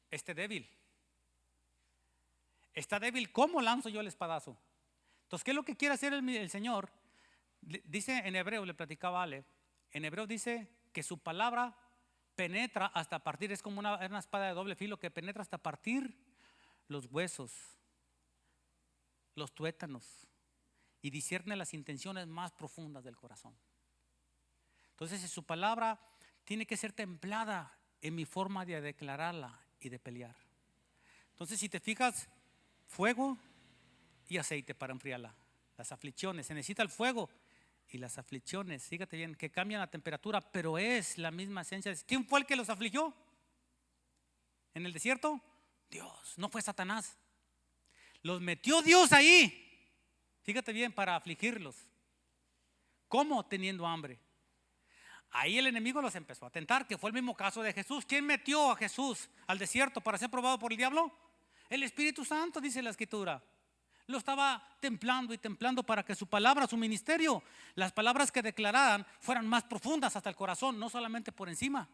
esté débil. Está débil, ¿cómo lanzo yo el espadazo? Entonces, ¿qué es lo que quiere hacer el Señor? Dice en hebreo, le platicaba a Ale, en hebreo dice que su palabra penetra hasta partir, es como una espada de doble filo que penetra hasta partir los huesos, los tuétanos, y discierne las intenciones más profundas del corazón. Entonces, su palabra tiene que ser templada en mi forma de declararla y de pelear. Entonces, si te fijas, fuego y aceite para enfriarla. Las aflicciones, se necesita el fuego y las aflicciones, fíjate bien, que cambian la temperatura, pero es la misma esencia. ¿Quién fue el que los afligió en el desierto? Dios, no fue Satanás. Los metió Dios ahí, fíjate bien, para afligirlos. ¿Cómo? Teniendo hambre. Ahí el enemigo los empezó a tentar, que fue el mismo caso de Jesús. ¿Quién metió a Jesús al desierto para ser probado por el diablo? El Espíritu Santo, dice la Escritura. Lo estaba templando y templando para que su palabra, su ministerio, las palabras que declararan fueran más profundas hasta el corazón, no solamente por encima.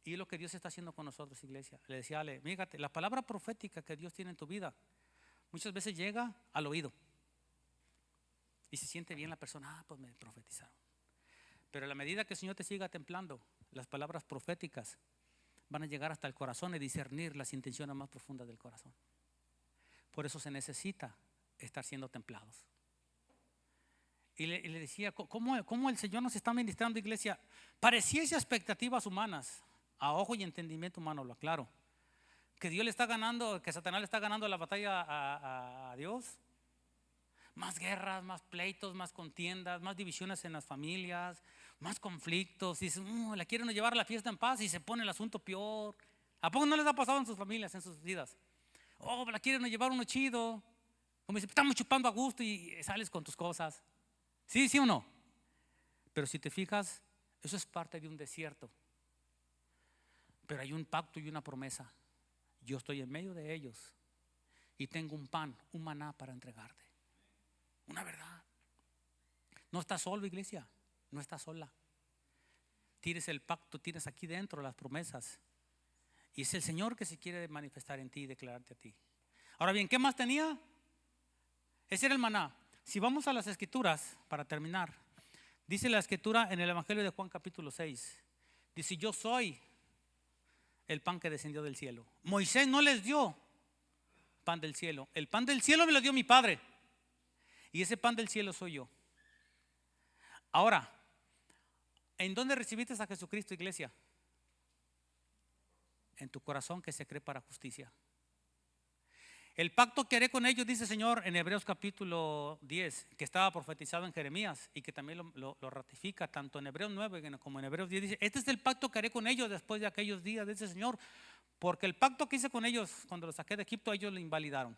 Y es lo que Dios está haciendo con nosotros, iglesia. Le decía, Ale, fíjate, la palabra profética que Dios tiene en tu vida muchas veces llega al oído y se siente bien la persona, pues me profetizaron. Pero a la medida que el Señor te siga templando, las palabras proféticas van a llegar hasta el corazón y discernir las intenciones más profundas del corazón. Por eso se necesita estar siendo templados. Y le decía, ¿cómo el Señor nos está ministrando, iglesia? Pareciese expectativas humanas, a ojo y entendimiento humano, lo aclaro, que Dios le está ganando, que Satanás le está ganando la batalla a Dios. Más guerras, más pleitos, más contiendas, más divisiones en las familias, más conflictos. Y dicen, la quieren llevar a la fiesta en paz y se pone el asunto peor. ¿A poco no les ha pasado en sus familias, en sus vidas? La quieren llevar uno chido. Como dice, estamos chupando a gusto y sales con tus cosas. ¿Sí, sí o no? Pero si te fijas, eso es parte de un desierto. Pero hay un pacto y una promesa. Yo estoy en medio de ellos y tengo un pan, un maná para entregarte. Una verdad. No estás solo, iglesia. No estás sola. Tienes el pacto, tienes aquí dentro las promesas. Y es el Señor que se quiere manifestar en ti y declararte a ti. Ahora bien, ¿qué más tenía? Ese era el maná. Si vamos a las escrituras, para terminar, dice la escritura en el Evangelio de Juan capítulo 6, dice: yo soy el pan que descendió del cielo. Moisés no les dio pan del cielo. El pan del cielo me lo dio mi Padre. Y ese pan del cielo soy yo. Ahora, ¿en dónde recibiste a Jesucristo, iglesia? En tu corazón, que se cree para justicia. El pacto que haré con ellos, dice el Señor en Hebreos capítulo 10, que estaba profetizado en Jeremías y que también lo ratifica tanto en Hebreos 9 como en Hebreos 10. Dice: este es el pacto que haré con ellos después de aquellos días, dice el Señor. Porque el pacto que hice con ellos cuando los saqué de Egipto, ellos lo invalidaron.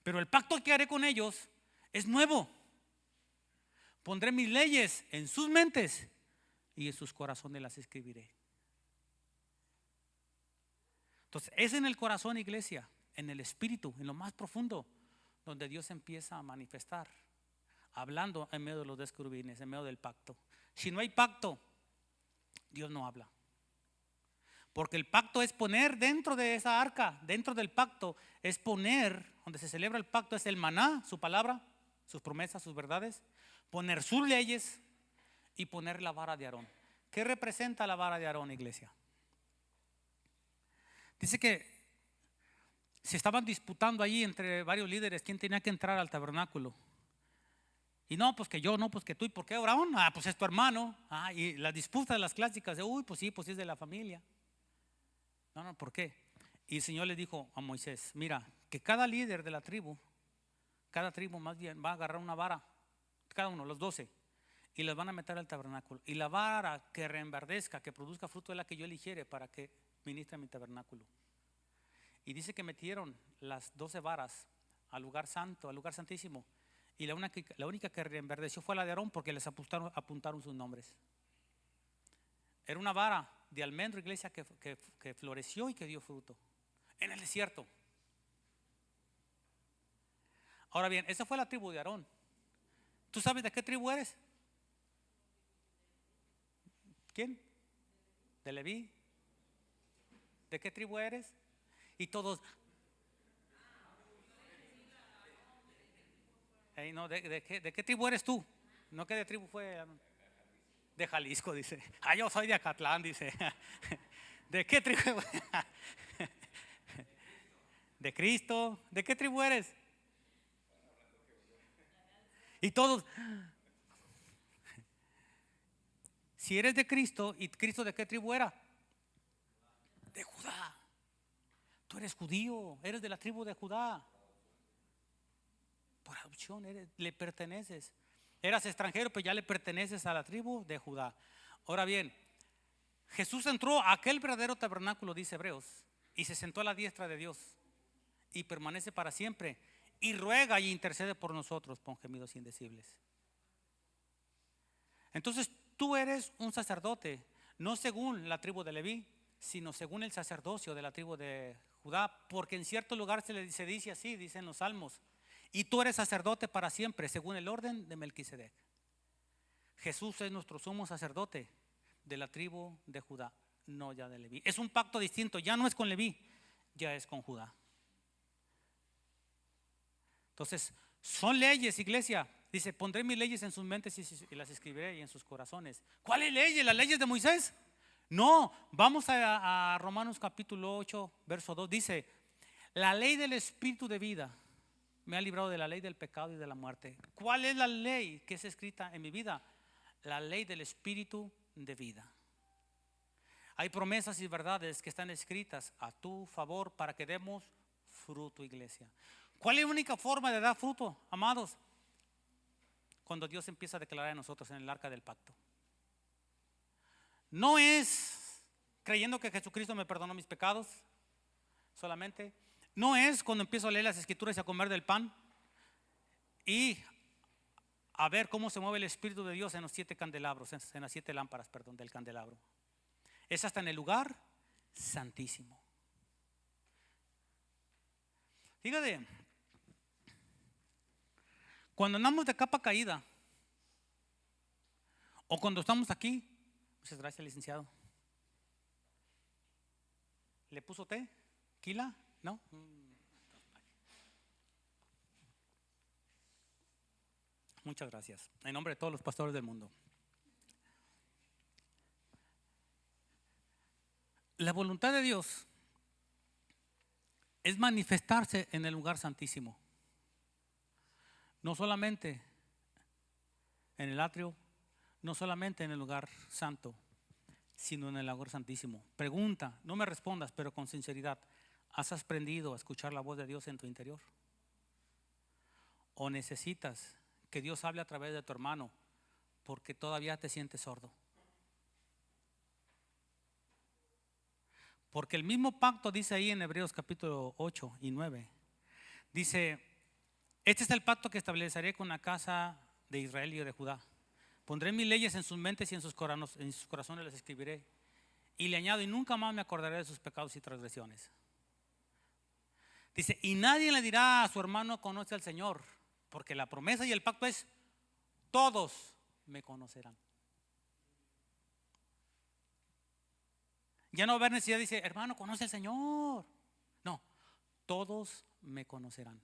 Pero el pacto que haré con ellos es nuevo. Pondré mis leyes en sus mentes y en sus corazones las escribiré. Entonces es en el corazón, iglesia, en el espíritu, en lo más profundo, donde Dios empieza a manifestar, hablando en medio de los querubines, en medio del pacto. Si no hay pacto, Dios no habla. Porque el pacto es poner dentro de esa arca, dentro del pacto, es poner, donde se celebra el pacto, es el maná, su palabra, sus promesas, sus verdades, poner sus leyes y poner la vara de Aarón. ¿Qué representa la vara de Aarón, iglesia? Dice que se estaban disputando allí entre varios líderes quién tenía que entrar al tabernáculo. Y no, pues que yo, no, pues que tú. ¿Y por qué Aarón? Ah, pues es tu hermano. Ah, y la disputa de las clásicas de, uy, pues sí es de la familia. No, ¿por qué? Y el Señor le dijo a Moisés: mira, que cada líder de la tribu, cada tribu más bien, va a agarrar una vara, cada uno, los 12, y las van a meter al tabernáculo. Y la vara que reenverdezca, que produzca fruto, es la que yo eligiere para que ministre mi tabernáculo. Y dice que metieron las 12 varas al lugar santo, al lugar santísimo. Y la única que reenverdeció fue la de Aarón, porque les apuntaron sus nombres. Era una vara de almendro, iglesia, que floreció y que dio fruto en el desierto. Ahora bien, esa fue la tribu de Aarón. ¿Tú sabes de qué tribu eres? ¿Quién? ¿De Leví? ¿De qué tribu eres? Y todos, no, ¿de qué tribu eres tú? No, ¿qué de tribu fue? De Jalisco, dice. Ah, yo soy de Acatlán, dice. ¿De qué tribu? De Cristo. ¿De qué tribu eres? Y todos, si eres de Cristo, ¿y Cristo de qué tribu era? De Judá. Tú eres judío, eres de la tribu de Judá. Por adopción le perteneces. Eras extranjero, pero ya le perteneces a la tribu de Judá. Ahora bien, Jesús entró a aquel verdadero tabernáculo, dice Hebreos, y se sentó a la diestra de Dios y permanece para siempre, y ruega y intercede por nosotros con gemidos indecibles. Entonces tú eres un sacerdote, no según la tribu de Leví, sino según el sacerdocio de la tribu de Judá, porque en cierto lugar se dice así, dicen los salmos: y tú eres sacerdote para siempre, según el orden de Melquisedec. Jesús es nuestro sumo sacerdote de la tribu de Judá, no ya de Leví. Es un pacto distinto, ya no es con Leví, ya es con Judá. Entonces, son leyes, iglesia. Dice: pondré mis leyes en sus mentes y las escribiré y en sus corazones. ¿Cuáles leyes? ¿Las leyes de Moisés? No, vamos a Romanos capítulo 8, verso 2. Dice: la ley del espíritu de vida me ha librado de la ley del pecado y de la muerte. ¿Cuál es la ley que es escrita en mi vida? La ley del espíritu de vida. Hay promesas y verdades que están escritas a tu favor para que demos fruto, iglesia. ¿Cuál es la única forma de dar fruto, amados? Cuando Dios empieza a declarar en nosotros en el arca del pacto. No es creyendo que Jesucristo me perdonó mis pecados solamente. No es cuando empiezo a leer las escrituras y a comer del pan y a ver cómo se mueve el Espíritu de Dios en los 7 candelabros, en las 7 lámparas, del candelabro. Es hasta en el lugar santísimo. Fíjate, cuando andamos de capa caída o cuando estamos aquí, muchas gracias, licenciado. ¿Le puso té? ¿Quila? ¿No? Muchas gracias. En nombre de todos los pastores del mundo. La voluntad de Dios es manifestarse en el lugar santísimo. No solamente en el atrio, no solamente en el lugar santo, sino en el lugar santísimo. Pregunta, no me respondas, pero con sinceridad, ¿has aprendido a escuchar la voz de Dios en tu interior? ¿O necesitas que Dios hable a través de tu hermano porque todavía te sientes sordo? Porque el mismo pacto dice ahí en Hebreos capítulo 8 y 9, dice: este es el pacto que estableceré con la casa de Israel y de Judá. Pondré mis leyes en sus mentes y en sus corazones las escribiré. Y le añado: y nunca más me acordaré de sus pecados y transgresiones. Dice: y nadie le dirá a su hermano, conoce al Señor, porque la promesa y el pacto es: todos me conocerán. Ya no va a haber necesidad, dice, hermano, conoce al Señor. No, todos me conocerán.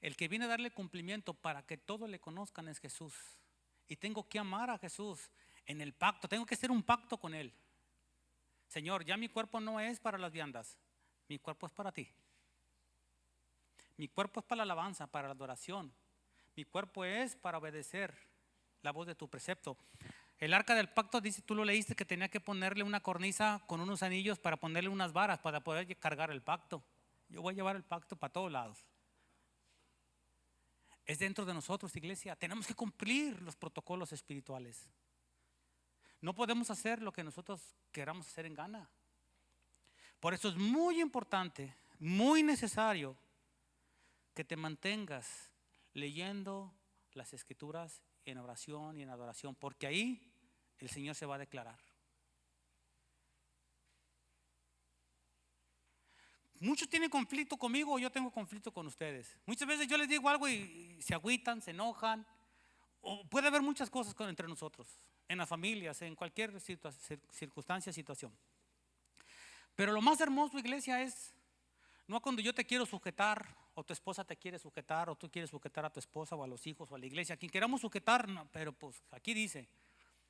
El que viene a darle cumplimiento para que todos le conozcan es Jesús. Y tengo que amar a Jesús en el pacto. Tengo que hacer un pacto con Él. Señor, ya mi cuerpo no es para las viandas. Mi cuerpo es para ti. Mi cuerpo es para la alabanza, para la adoración. Mi cuerpo es para obedecer la voz de tu precepto. El arca del pacto, dice, tú lo leíste, que tenía que ponerle una cornisa con unos anillos para ponerle unas varas para poder cargar el pacto. Yo voy a llevar el pacto para todos lados. Es dentro de nosotros, iglesia. Tenemos que cumplir los protocolos espirituales. No podemos hacer lo que nosotros queramos hacer en gana. Por eso es muy importante, muy necesario que te mantengas leyendo las escrituras en oración y en adoración, porque ahí el Señor se va a declarar. Muchos tienen conflicto conmigo, yo tengo conflicto con ustedes. Muchas veces yo les digo algo y se agüitan, se enojan. O puede haber muchas cosas entre nosotros, en las familias, en cualquier circunstancia, situación. Pero lo más hermoso, iglesia, es no cuando yo te quiero sujetar, o tu esposa te quiere sujetar, o tú quieres sujetar a tu esposa, o a los hijos, o a la iglesia, a quien queramos sujetar. No, pero pues aquí dice,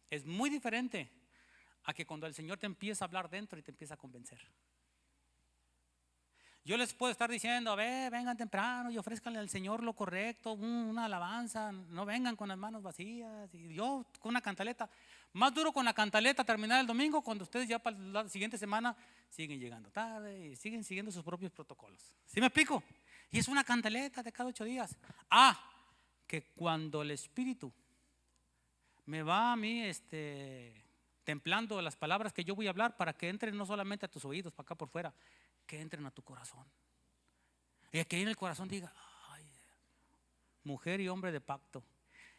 es muy diferente a que cuando el Señor te empieza a hablar dentro y te empieza a convencer. Yo les puedo estar diciendo: a ver, vengan temprano y ofrezcanle al Señor lo correcto, una alabanza, no vengan con las manos vacías. Y yo con una cantaleta, más duro con la cantaleta terminar el domingo, cuando ustedes ya para la siguiente semana siguen llegando tarde y siguen siguiendo sus propios protocolos. ¿Sí me explico? Y es una cantaleta de cada 8 días. Que cuando el Espíritu me va a mí templando las palabras que yo voy a hablar, para que entren no solamente a tus oídos, para acá por fuera, que entren a tu corazón. Y que ahí en el corazón diga: ay, mujer y hombre de pacto.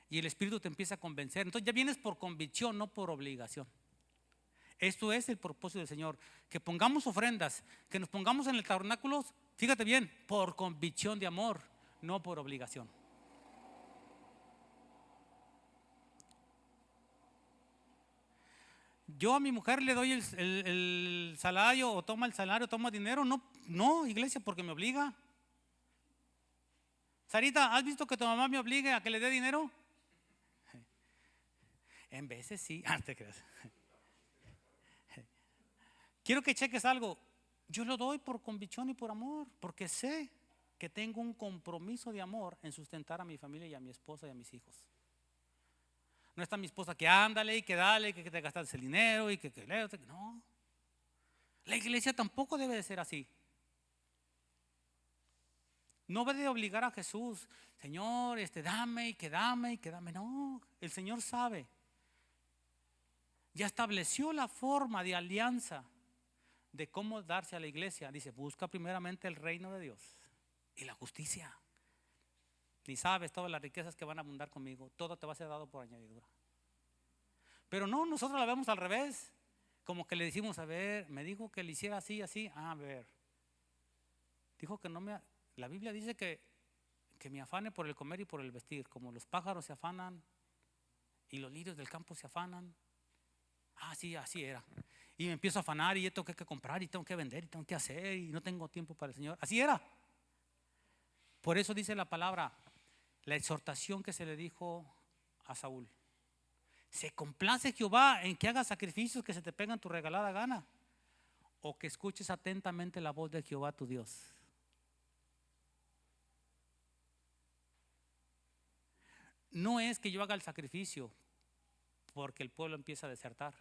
Y el Espíritu te empieza a convencer. Entonces ya vienes por convicción, no por obligación. Esto es el propósito del Señor: que pongamos ofrendas, que nos pongamos en el tabernáculo, fíjate bien, por convicción de amor, no por obligación. Yo a mi mujer le doy el salario, o toma el salario, toma dinero. No, iglesia, porque me obliga. Sarita, ¿has visto que tu mamá me obligue a que le dé dinero? En veces sí. Te creas. Quiero que cheques algo. Yo lo doy por convicción y por amor, porque sé que tengo un compromiso de amor en sustentar a mi familia y a mi esposa y a mis hijos. No está mi esposa que ándale y que dale, que te gastas el dinero y que no. La iglesia tampoco debe de ser así. No debe obligar a Jesús: Señor, dame y que dame y que dame. No, el Señor sabe. Ya estableció la forma de alianza de cómo darse a la iglesia. Dice: busca primeramente el reino de Dios y la justicia. Ni sabes todas las riquezas que van a abundar conmigo. Todo te va a ser dado por añadidura. Pero no, nosotros la vemos al revés. Como que le decimos: a ver, me dijo que le hiciera así, así. A ver, dijo que no me... La Biblia dice que me afane por el comer y por el vestir, como los pájaros se afanan y los lirios del campo se afanan. Sí, así era. Y me empiezo a afanar y yo tengo que comprar y tengo que vender y tengo que hacer y no tengo tiempo para el Señor. Así era. Por eso dice la palabra: la exhortación que se le dijo a Saúl. ¿Se complace Jehová en que hagas sacrificios que se te pegan tu regalada gana? ¿O que escuches atentamente la voz de Jehová tu Dios? No es que yo haga el sacrificio porque el pueblo empieza a desertar.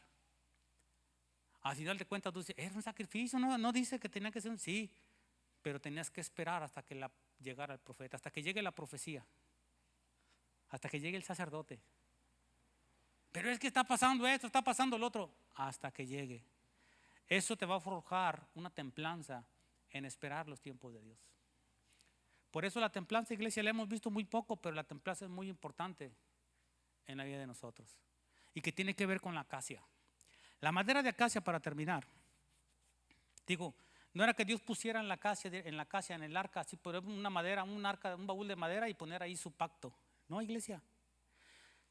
Al final de cuentas tú dices, era un sacrificio, no dice que tenía que ser un sí, pero tenías que esperar hasta que llegara el profeta, hasta que llegue la profecía, hasta que llegue el sacerdote. Pero es que está pasando esto, está pasando lo otro, hasta que llegue. Eso te va a forjar una templanza en esperar los tiempos de Dios. Por eso la templanza, iglesia, la hemos visto muy poco, pero la templanza es muy importante en la vida de nosotros. Y que tiene que ver con la acacia. La madera de acacia, para terminar, digo, no era que Dios pusiera en la acacia, en el arca, así por una madera, un baúl de madera y poner ahí su pacto. No, iglesia.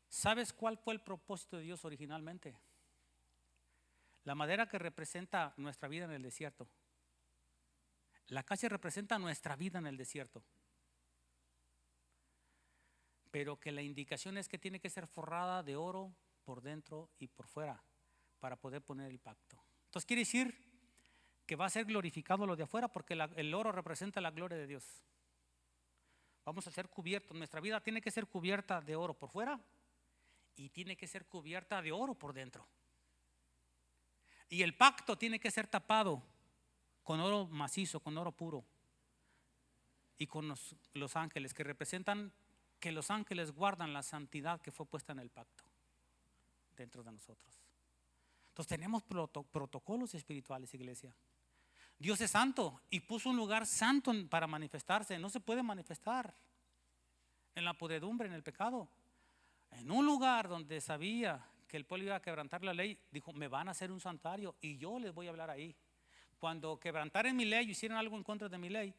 ¿Sabes cuál fue el propósito de Dios originalmente? La madera que representa nuestra vida en el desierto. La acacia representa nuestra vida en el desierto. Pero que la indicación es que tiene que ser forrada de oro por dentro y por fuera para poder poner el pacto. Entonces quiere decir que va a ser glorificado lo de afuera porque el oro representa la gloria de Dios. Vamos a ser cubiertos, nuestra vida tiene que ser cubierta de oro por fuera y tiene que ser cubierta de oro por dentro. Y el pacto tiene que ser tapado con oro macizo, con oro puro. Y con los ángeles que representan que los ángeles guardan la santidad que fue puesta en el pacto dentro de nosotros. Entonces tenemos protocolos espirituales, iglesia. Dios es santo y puso un lugar santo para manifestarse. No se puede manifestar en la podredumbre, en el pecado. En un lugar donde sabía que el pueblo iba a quebrantar la ley, dijo, me van a hacer un santuario y yo les voy a hablar ahí. Cuando quebrantaren mi ley, hicieron algo en contra de mi ley,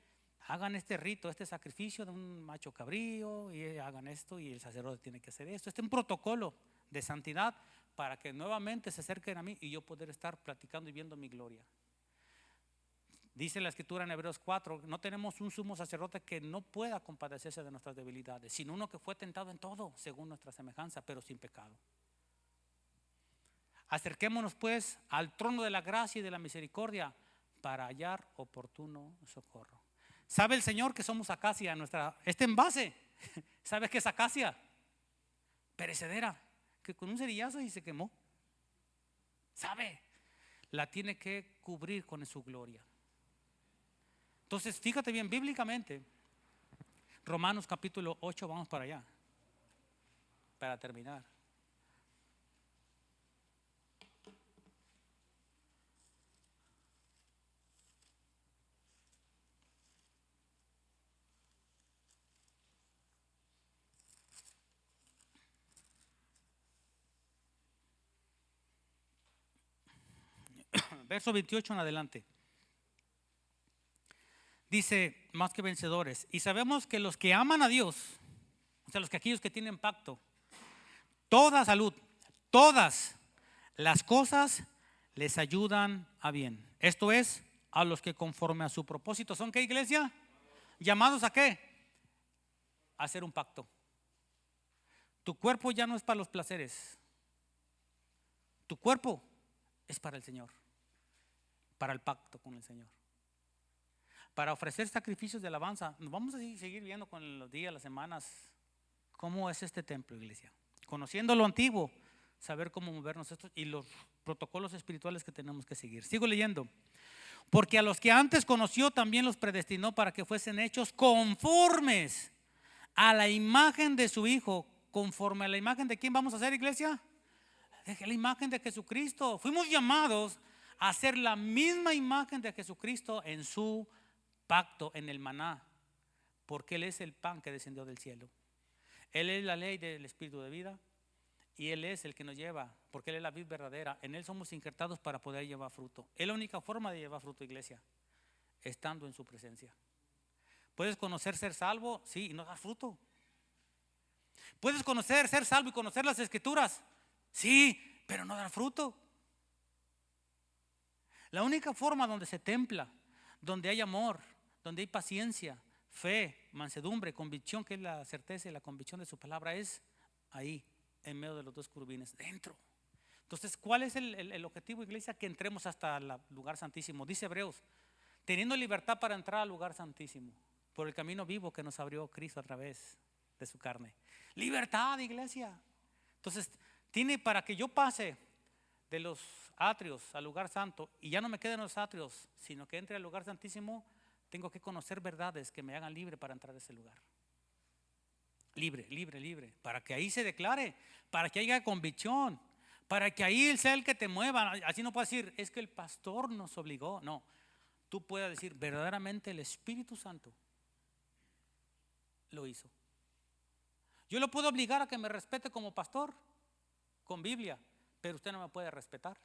hagan este rito, este sacrificio de un macho cabrío y hagan esto y el sacerdote tiene que hacer esto. Este es un protocolo de santidad para que nuevamente se acerquen a mí y yo poder estar platicando y viendo mi gloria. Dice la escritura en Hebreos 4, no tenemos un sumo sacerdote que no pueda compadecerse de nuestras debilidades, sino uno que fue tentado en todo según nuestra semejanza, pero sin pecado. Acerquémonos pues al trono de la gracia y de la misericordia para hallar oportuno socorro. ¿Sabe el Señor que somos acacia? Este envase, ¿sabe qué es acacia? Perecedera, que con un cerillazo y se quemó. ¿Sabe? La tiene que cubrir con su gloria. Entonces, fíjate bien, bíblicamente, Romanos capítulo 8, vamos para allá, para terminar. Verso 28 en adelante. Dice, más que vencedores. Y sabemos que los que aman a Dios, o sea, aquellos que tienen pacto, toda salud, todas las cosas les ayudan a bien. Esto es, a los que conforme a su propósito. ¿Son qué, iglesia? ¿Llamados a qué? A hacer un pacto. Tu cuerpo ya no es para los placeres. Tu cuerpo es para el Señor. Para el pacto con el Señor. Para ofrecer sacrificios de alabanza. Nos vamos a seguir viendo con los días, las semanas, cómo es este templo, iglesia. Conociendo lo antiguo, saber cómo movernos estos y los protocolos espirituales que tenemos que seguir. Sigo leyendo. Porque a los que antes conoció también los predestinó para que fuesen hechos conformes a la imagen de su Hijo. ¿Conforme a la imagen de quién vamos a hacer, iglesia? De la imagen de Jesucristo. Fuimos llamados a hacer la misma imagen de Jesucristo en su pacto, en el maná, porque Él es el pan que descendió del cielo. Él es la ley del espíritu de vida y Él es el que nos lleva, porque Él es la vid verdadera. En Él somos injertados para poder llevar fruto. Es la única forma de llevar fruto, iglesia, estando en su presencia. ¿Puedes conocer ser salvo? Sí, y no dar fruto. ¿Puedes conocer ser salvo y conocer las escrituras? Sí, pero no dar fruto. La única forma donde se templa, donde hay amor, donde hay paciencia, fe, mansedumbre, convicción, que es la certeza y la convicción de su palabra, es ahí, en medio de los dos querubines, dentro. Entonces, ¿cuál es el objetivo, iglesia? Que entremos hasta el lugar santísimo. Dice Hebreos, teniendo libertad para entrar al lugar santísimo, por el camino vivo que nos abrió Cristo a través de su carne. Libertad, iglesia. Entonces, tiene para que yo pase de los atrios al lugar santo y ya no me quede en los atrios, sino que entre al lugar santísimo, tengo que conocer verdades que me hagan libre para entrar a ese lugar. Libre, libre, libre. Para que ahí se declare, para que haya convicción, para que ahí sea el que te mueva. Así no puedes decir, es que el pastor nos obligó. No, tú puedes decir, verdaderamente el Espíritu Santo lo hizo. Yo lo puedo obligar a que me respete como pastor, con Biblia, pero usted no me puede respetar.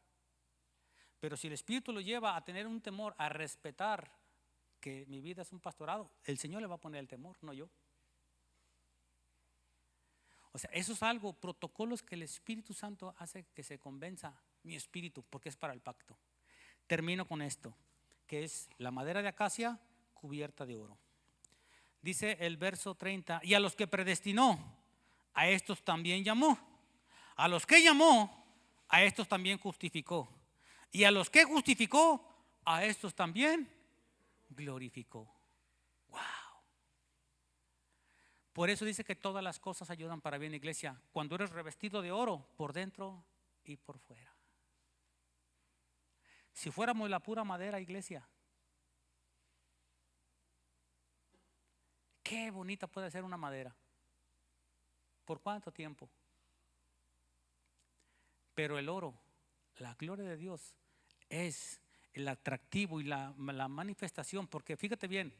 Pero si el Espíritu lo lleva a tener un temor, a respetar que mi vida es un pastorado, el Señor le va a poner el temor, no yo. O sea, eso es algo, protocolos que el Espíritu Santo hace que se convenza mi espíritu, porque es para el pacto. Termino con esto, que es la madera de acacia cubierta de oro. Dice el verso 30, y a los que predestinó, a estos también llamó. A los que llamó, a estos también justificó. Y a los que justificó, a estos también glorificó. Wow. Por eso dice que todas las cosas ayudan para bien, iglesia. Cuando eres revestido de oro, por dentro y por fuera. Si fuéramos la pura madera, iglesia, qué bonita puede ser una madera. ¿Por cuánto tiempo? Pero el oro, la gloria de Dios, es el atractivo y la manifestación. Porque fíjate bien,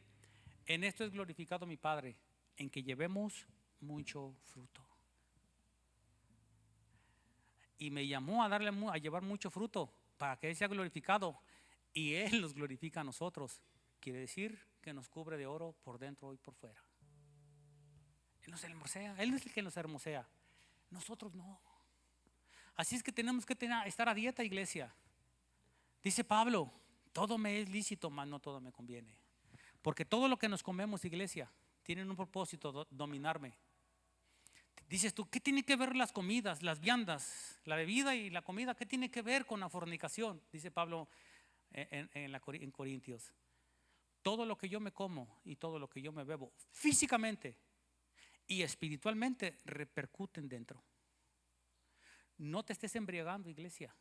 en esto es glorificado mi Padre, en que llevemos mucho fruto. Y me llamó a llevar mucho fruto para que Él sea glorificado, y Él nos glorifica a nosotros. Quiere decir que nos cubre de oro por dentro y por fuera. Él nos hermosea, Él es el que nos hermosea, nosotros no. Así es que tenemos que estar a dieta, iglesia. Dice Pablo, todo me es lícito, mas no todo me conviene. Porque todo lo que nos comemos, iglesia, tiene un propósito, dominarme. Dices tú, ¿qué tiene que ver las comidas, las viandas, la bebida y la comida? ¿Qué tiene que ver con la fornicación? Dice Pablo en Corintios. Todo lo que yo me como y todo lo que yo me bebo, físicamente y espiritualmente, repercuten dentro. No te estés embriagando, iglesia,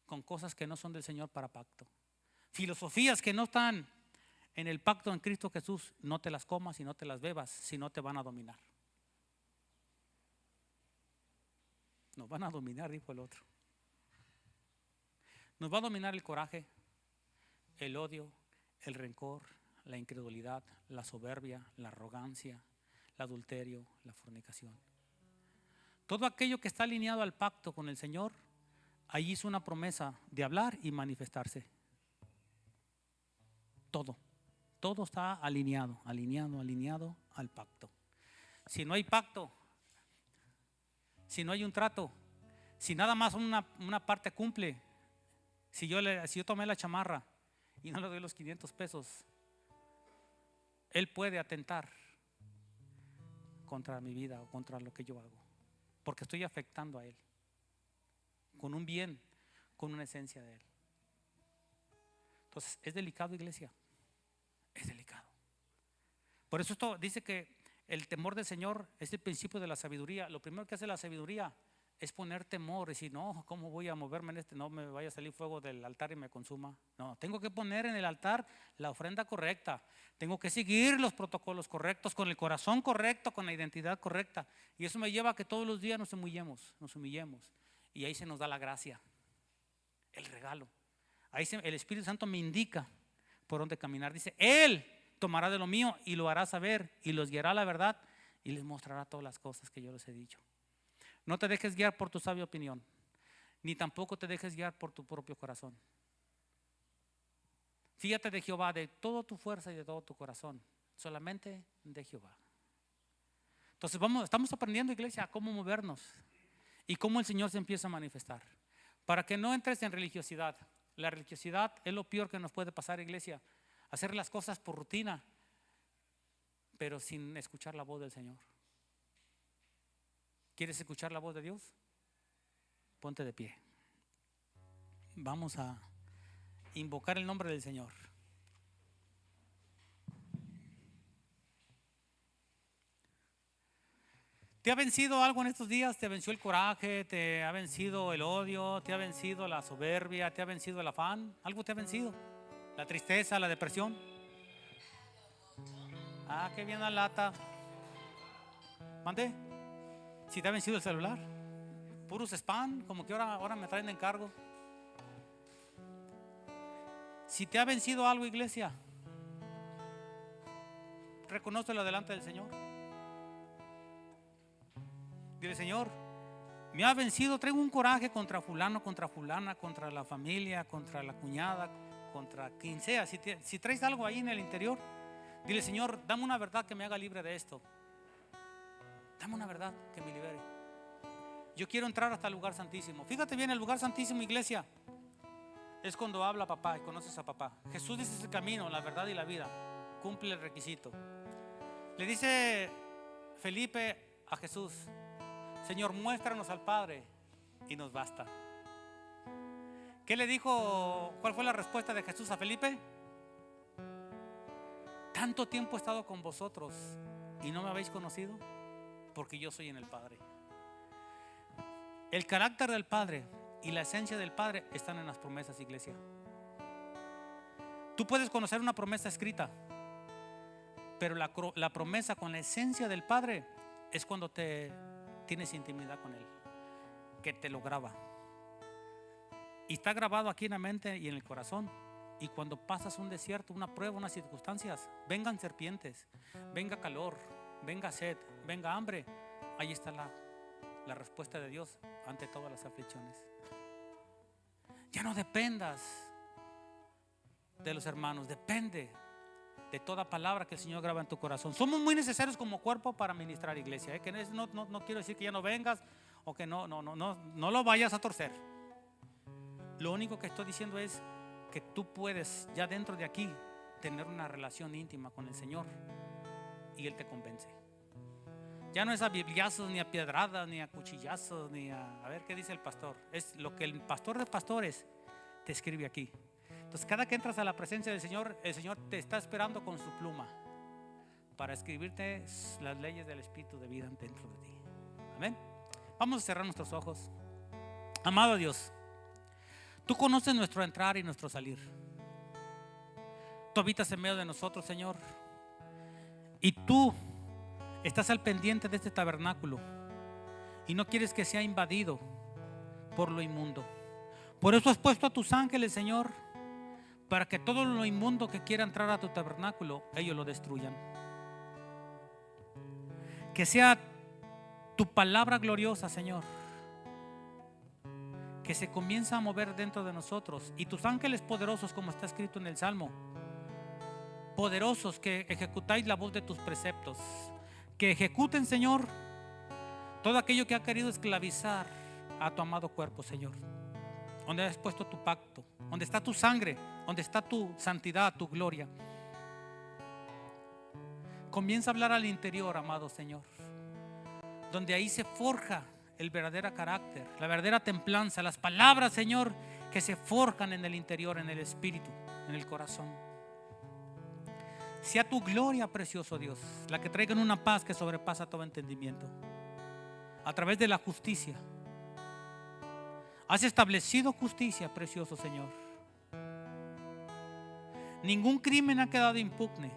con cosas que no son del Señor para pacto. Filosofías que no están en el pacto en Cristo Jesús, no te las comas y no te las bebas, si no te van a dominar. Nos van a dominar, dijo el otro. Nos va a dominar el coraje, el odio, el rencor, la incredulidad, la soberbia, la arrogancia, el adulterio, la fornicación. Todo aquello que está alineado al pacto con el Señor, ahí hizo una promesa de hablar y manifestarse. Todo está alineado al pacto. Si no hay pacto, si no hay un trato, si nada más una parte cumple, si yo tomé la chamarra y no le doy los 500 pesos, Él puede atentar contra mi vida o contra lo que yo hago, porque estoy afectando a Él con un bien, con una esencia de Él. Entonces es delicado, iglesia, es delicado. Por eso esto dice que el temor del Señor es el principio de la sabiduría. Lo primero que hace la sabiduría es poner temor, y decir, no, ¿cómo voy a moverme en no me vaya a salir fuego del altar y me consuma? No, tengo que poner en el altar la ofrenda correcta, tengo que seguir los protocolos correctos, con el corazón correcto, con la identidad correcta, y eso me lleva a que todos los días nos humillemos, y ahí se nos da la gracia, el regalo. Ahí el Espíritu Santo me indica por dónde caminar. Dice, Él tomará de lo mío y lo hará saber y los guiará a la verdad y les mostrará todas las cosas que yo les he dicho. No te dejes guiar por tu sabia opinión, ni tampoco te dejes guiar por tu propio corazón. Fíjate de Jehová de toda tu fuerza y de todo tu corazón, solamente de Jehová. Entonces estamos aprendiendo, iglesia, a cómo movernos y cómo el Señor se empieza a manifestar, para que no entres en religiosidad. La religiosidad es lo peor que nos puede pasar, iglesia, hacer las cosas por rutina. pero sin escuchar la voz del Señor. ¿Quieres escuchar la voz de Dios? Ponte de pie. Vamos a invocar el nombre del Señor. ¿Te ha vencido algo en estos días? ¿Te venció el coraje? ¿Te ha vencido el odio? ¿Te ha vencido la soberbia? ¿Te ha vencido el afán? ¿Algo te ha vencido? ¿La tristeza? ¿La depresión? Ah, qué bien la lata. ¿Mande? Si te ha vencido el celular. Puros spam, como que ahora me traen de encargo. Si te ha vencido algo, iglesia, reconócelo delante del Señor. Dile: Señor, me ha vencido, traigo un coraje contra fulano, contra fulana, contra la familia, contra la cuñada, contra quien sea. Si traes algo ahí en el interior, dile: Señor, dame una verdad que me haga libre de esto. Dame una verdad que me libere. Yo quiero entrar hasta el lugar santísimo. Fíjate bien, el lugar santísimo, iglesia, es cuando habla papá y conoces a papá. Jesús dice: es el camino, la verdad y la vida. Cumple el requisito. Le dice Felipe a Jesús: Señor, muéstranos al Padre y nos basta. ¿Qué le dijo? ¿Cuál fue la respuesta de Jesús a Felipe? Tanto tiempo he estado con vosotros y no me habéis conocido, porque yo soy en el Padre. El carácter del Padre y la esencia del Padre están en las promesas, iglesia. Tú puedes conocer una promesa escrita, pero la promesa con la esencia del Padre es cuando tienes intimidad con Él, que te lo graba. Y está grabado aquí en la mente y en el corazón. Y cuando pasas un desierto, una prueba, unas circunstancias, vengan serpientes, venga calor, venga sed, venga hambre, ahí está la respuesta de Dios ante todas las aflicciones. Ya no dependas de los hermanos, depende de toda palabra que el Señor graba en tu corazón. Somos muy necesarios como cuerpo para ministrar, iglesia, que no quiero decir que ya no vengas o que no lo vayas a torcer. Lo único que estoy diciendo es que tú puedes ya dentro de aquí tener una relación íntima con el Señor y Él te convence. Ya no es a bibliazos, ni a piedradas, ni a cuchillazos, ni a ver qué dice el pastor. Es lo que el pastor de pastores te escribe aquí. Entonces, cada que entras a la presencia del Señor, el Señor te está esperando con su pluma para escribirte las leyes del Espíritu de vida dentro de ti. Amén. Vamos a cerrar nuestros ojos. Amado Dios, tú conoces nuestro entrar y nuestro salir. Tú habitas en medio de nosotros, Señor, y tú estás al pendiente de este tabernáculo y no quieres que sea invadido por lo inmundo. Por eso has puesto a tus ángeles, Señor, para que todo lo inmundo que quiera entrar a tu tabernáculo, ellos lo destruyan. Que sea tu palabra gloriosa, Señor, que se comienza a mover dentro de nosotros, y tus ángeles poderosos, como está escrito en el Salmo, poderosos, que ejecutáis la voz de tus preceptos, que ejecuten, Señor, todo aquello que ha querido esclavizar a tu amado cuerpo, Señor, donde has puesto tu pacto, donde está tu sangre, donde está tu santidad, tu gloria. Comienza a hablar al interior, amado Señor, donde ahí se forja el verdadero carácter, la verdadera templanza, las palabras, Señor, que se forjan en el interior, en el espíritu, en el corazón. Sea tu gloria, precioso Dios, la que traiga una paz que sobrepasa todo entendimiento. A través de la justicia has establecido justicia, precioso Señor. Ningún crimen ha quedado impune.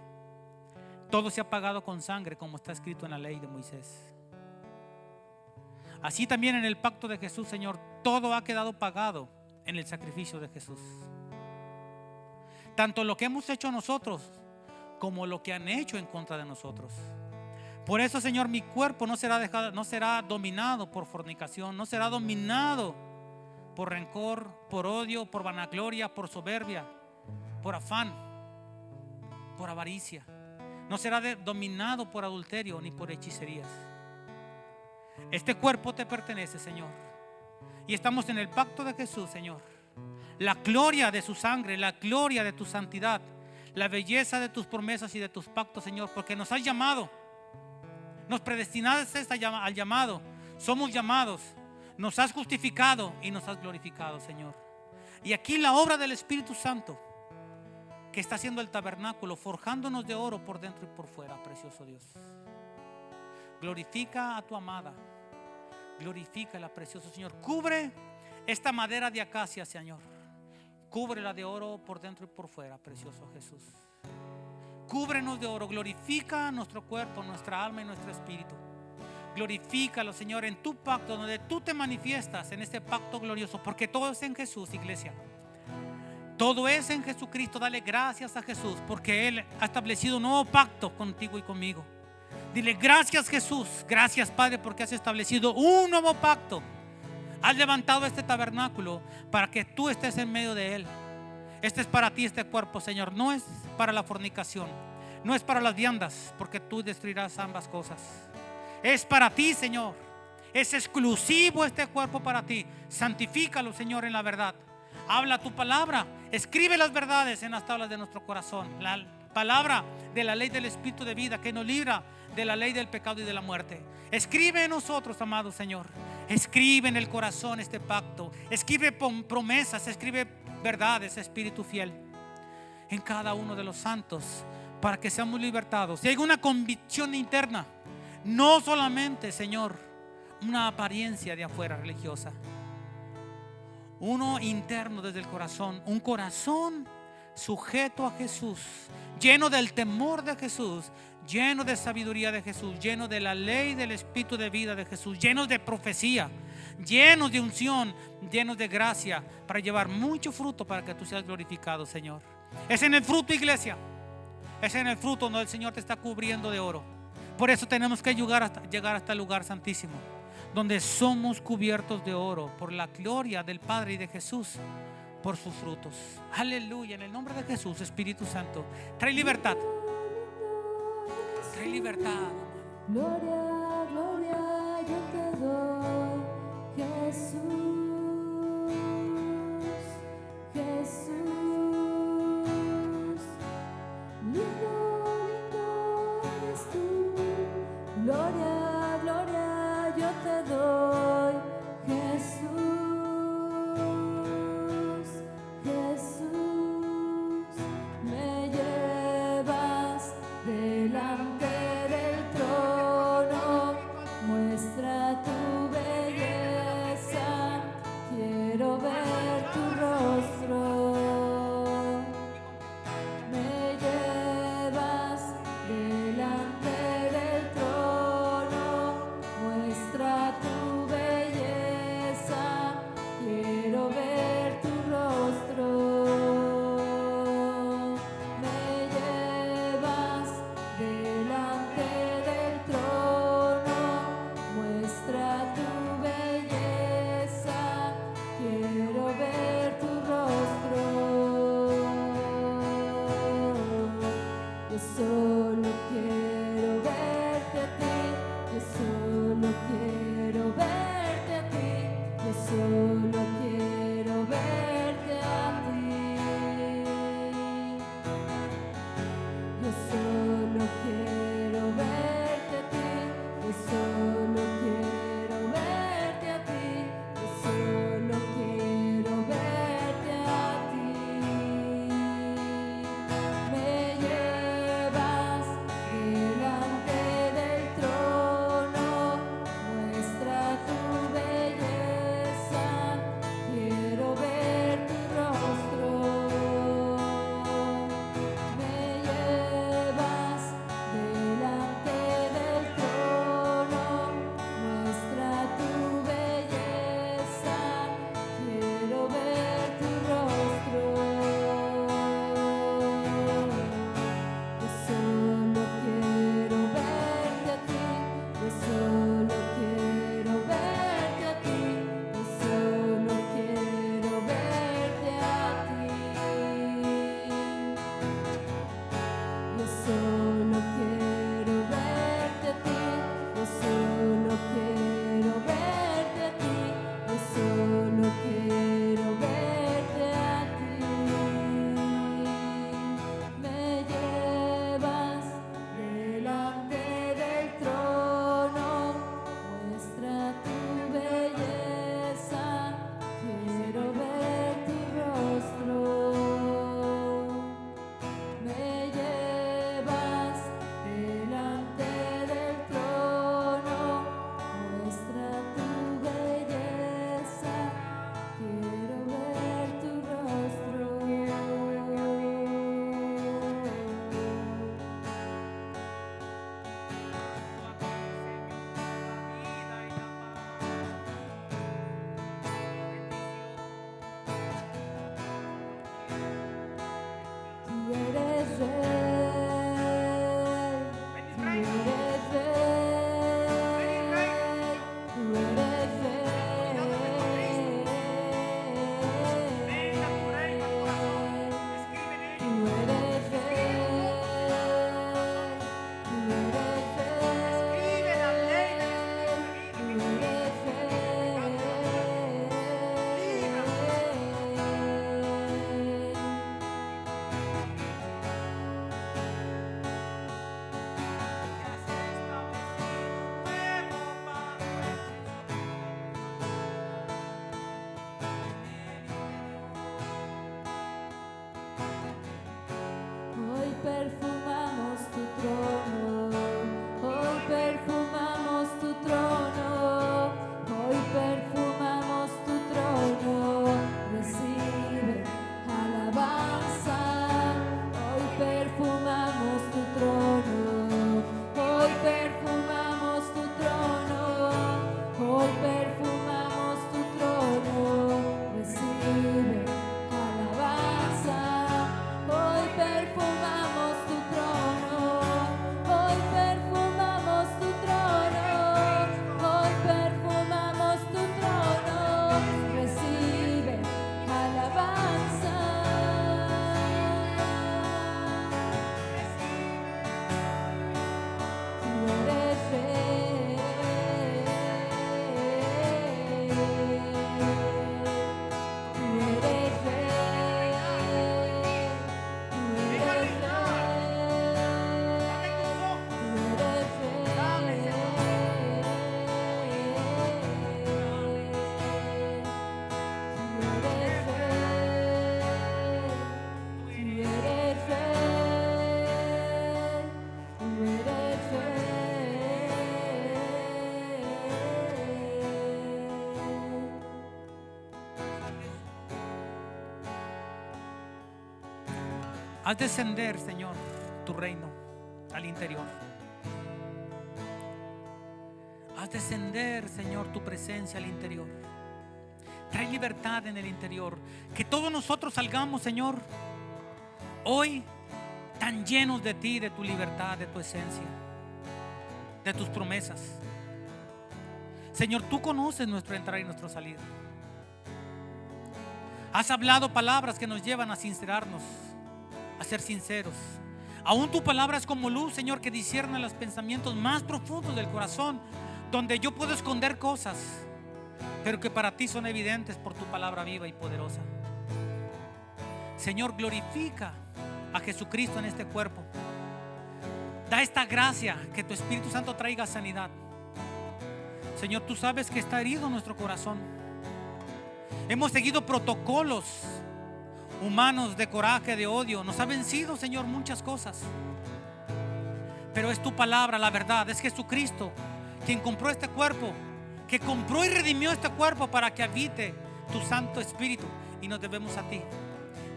Todo se ha pagado con sangre, como está escrito en la ley de Moisés. Así también en el pacto de Jesús, Señor, todo ha quedado pagado en el sacrificio de Jesús. Tanto lo que hemos hecho nosotros como lo que han hecho en contra de nosotros. Por eso, Señor, mi cuerpo no será dominado por fornicación, no será dominado por rencor, por odio, por vanagloria, por soberbia, por afán, por avaricia. No será dominado por adulterio ni por hechicerías. Este cuerpo te pertenece, Señor, y estamos en el pacto de Jesús, Señor. La gloria de su sangre, la gloria de tu santidad, la belleza de tus promesas y de tus pactos, Señor, porque nos has llamado, nos predestinaste al llamado, somos llamados, nos has justificado y nos has glorificado, Señor. Y aquí la obra del Espíritu Santo, que está haciendo el tabernáculo, forjándonos de oro por dentro y por fuera, precioso Dios. Glorifica a tu amada, glorifícala, precioso Señor. Cubre esta madera de acacia, Señor, cúbrela de oro por dentro y por fuera, precioso Jesús. Cúbrenos de oro, glorifica nuestro cuerpo, nuestra alma y nuestro espíritu. Glorifícalo, Señor, en tu pacto, donde tú te manifiestas en este pacto glorioso, porque todo es en Jesús, iglesia. Todo es en Jesucristo. Dale gracias a Jesús, porque Él ha establecido un nuevo pacto contigo y conmigo. Dile gracias, Jesús. Gracias, Padre, porque has establecido un nuevo pacto. Has levantado este tabernáculo para que tú estés en medio de él. Este es para ti, este cuerpo, Señor. No es para la fornicación, no es para las viandas, porque tú destruirás ambas cosas. Es para ti, Señor. Es exclusivo este cuerpo para ti. Santifícalo, Señor, en la verdad. Habla tu palabra. Escribe las verdades en las tablas de nuestro corazón. La palabra de la ley del Espíritu de vida que nos libra de la ley del pecado y de la muerte. Escribe en nosotros, amado Señor. Escribe en el corazón este pacto. Escribe promesas, escribe verdades, Espíritu fiel, en cada uno de los santos, para que seamos libertados. Y hay una convicción interna, no solamente, Señor, una apariencia de afuera religiosa. Uno interno desde el corazón, un corazón sujeto a Jesús, lleno del temor de Jesús, lleno de sabiduría de Jesús, lleno de la ley del Espíritu de vida de Jesús, llenos de profecía, llenos de unción, llenos de gracia, para llevar mucho fruto para que tú seas glorificado, Señor. Es en el fruto, iglesia, es en el fruto donde el Señor te está cubriendo de oro. Por eso tenemos que llegar hasta el lugar santísimo, donde somos cubiertos de oro por la gloria del Padre y de Jesús, por sus frutos. Aleluya. En el nombre de Jesús, Espíritu Santo, trae libertad. Trae libertad. Gloria, gloria, yo te doy, Jesús, Jesús. Lindo, lindo eres tú. Gloria, gloria, yo te doy, Jesús, Jesús. Me llevas delante del trono, muestra tu belleza. Haz descender, Señor, tu reino al interior. Haz descender, Señor, tu presencia al interior. Trae libertad en el interior. Que todos nosotros salgamos, Señor, hoy tan llenos de ti, de tu libertad, de tu esencia, de tus promesas. Señor, tú conoces nuestro entrar y nuestro salir. Has hablado palabras que nos llevan a sincerarnos, a ser sinceros. Aún tu palabra es como luz, Señor, que discierne los pensamientos más profundos del corazón, donde yo puedo esconder cosas, pero que para ti son evidentes por tu palabra viva y poderosa. Señor, glorifica a Jesucristo en este cuerpo. Da esta gracia, que tu Espíritu Santo traiga sanidad. Señor, tú sabes que está herido nuestro corazón. Hemos seguido protocolos humanos de coraje, de odio. Nos ha vencido, Señor, muchas cosas. Pero es tu palabra, la verdad. Es Jesucristo quien compró este cuerpo, que compró y redimió este cuerpo para que habite tu Santo Espíritu, y nos debemos a ti.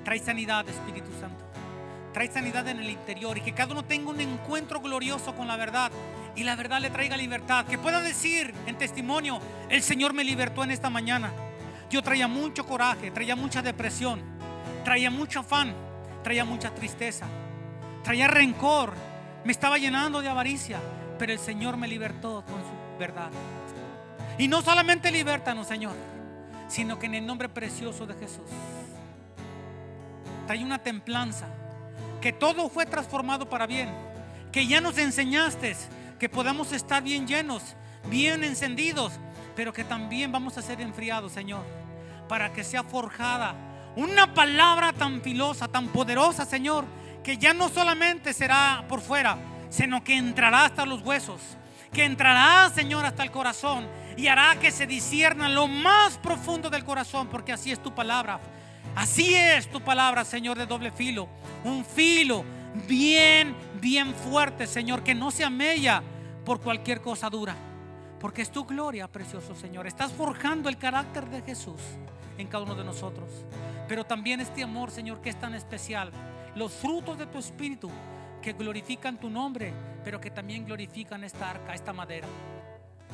Trae sanidad, Espíritu Santo. Trae sanidad en el interior, y que cada uno tenga un encuentro glorioso con la verdad, y la verdad le traiga libertad. Que pueda decir en testimonio: el Señor me libertó en esta mañana. Yo traía mucho coraje, traía mucha depresión, traía mucho afán, traía mucha tristeza, traía rencor, me estaba llenando de avaricia, pero el Señor me libertó con su verdad. Y no solamente libértanos, Señor, sino que en el nombre precioso de Jesús trae una templanza, que todo fue transformado para bien, que ya nos enseñaste que podamos estar bien llenos, bien encendidos, pero que también vamos a ser enfriados, Señor, para que sea forjada una palabra tan filosa, tan poderosa, Señor, que ya no solamente será por fuera, sino que entrará hasta los huesos, que entrará, Señor, hasta el corazón, y hará que se discierna lo más profundo del corazón, porque así es tu palabra. Así es tu palabra, Señor, de doble filo, un filo bien fuerte, Señor, que no se amella por cualquier cosa dura, porque es tu gloria, precioso Señor. Estás forjando el carácter de Jesús en cada uno de nosotros, pero también este amor, Señor, que es tan especial, los frutos de tu Espíritu que glorifican tu nombre, pero que también glorifican esta arca, esta madera,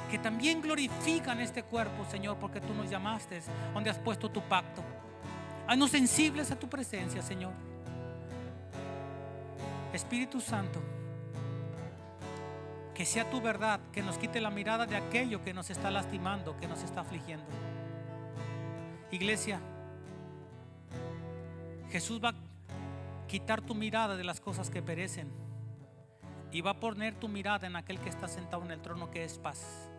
que también glorifican este cuerpo, Señor, porque tú nos llamaste, donde has puesto tu pacto. Haznos sensibles a tu presencia, Señor. Espíritu Santo, que sea tu verdad, que nos quite la mirada de aquello que nos está lastimando, que nos está afligiendo. Iglesia, Jesús va a quitar tu mirada de las cosas que perecen y va a poner tu mirada en aquel que está sentado en el trono, que es paz.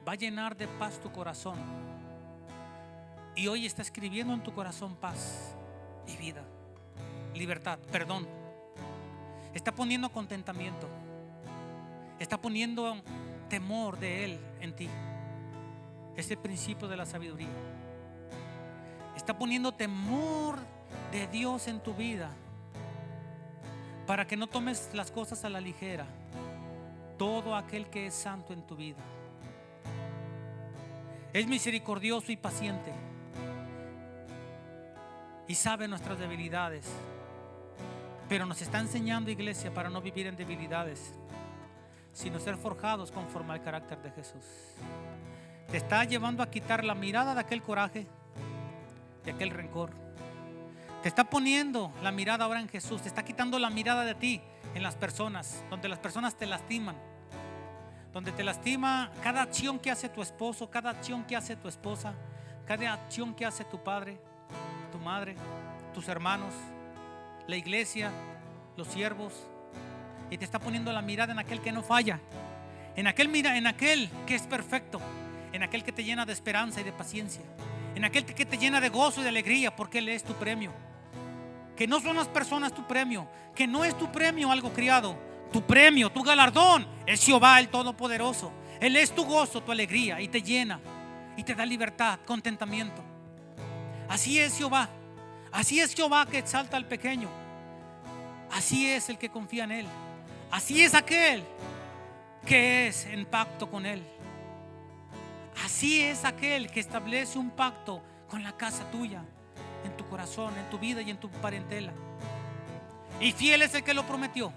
Va a llenar de paz tu corazón, y hoy está escribiendo en tu corazón paz y vida, libertad, perdón. Está poniendo contentamiento, está poniendo temor de Él en ti. Es el principio de la sabiduría. Está poniendo temor de Dios en tu vida, para que no tomes las cosas a la ligera. Todo aquel que es santo en tu vida es misericordioso y paciente, y sabe nuestras debilidades, pero nos está enseñando, iglesia, para no vivir en debilidades, sino ser forjados conforme al carácter de Jesús. Te está llevando a quitar la mirada de aquel coraje, de aquel rencor. Te está poniendo la mirada ahora en Jesús. Te está quitando la mirada de ti en las personas, donde las personas te lastiman, donde te lastima cada acción que hace tu esposo, cada acción que hace tu esposa, cada acción que hace tu padre, tu madre, tus hermanos, la iglesia, los siervos. Y te está poniendo la mirada en aquel que no falla, en aquel que es perfecto, en aquel que te llena de esperanza y de paciencia, en aquel que te llena de gozo y de alegría, porque Él es tu premio. Que no son las personas tu premio, que no es tu premio algo criado. Tu premio, tu galardón es Jehová el Todopoderoso. Él es tu gozo, tu alegría, y te llena y te da libertad, contentamiento. Así es Jehová. Así es Jehová, que exalta al pequeño. Así es el que confía en Él. Así es aquel que es en pacto con Él. Así es aquel que establece un pacto con la casa tuya. en tu corazón, en tu vida y en tu parentela. Y fiel es el que lo prometió.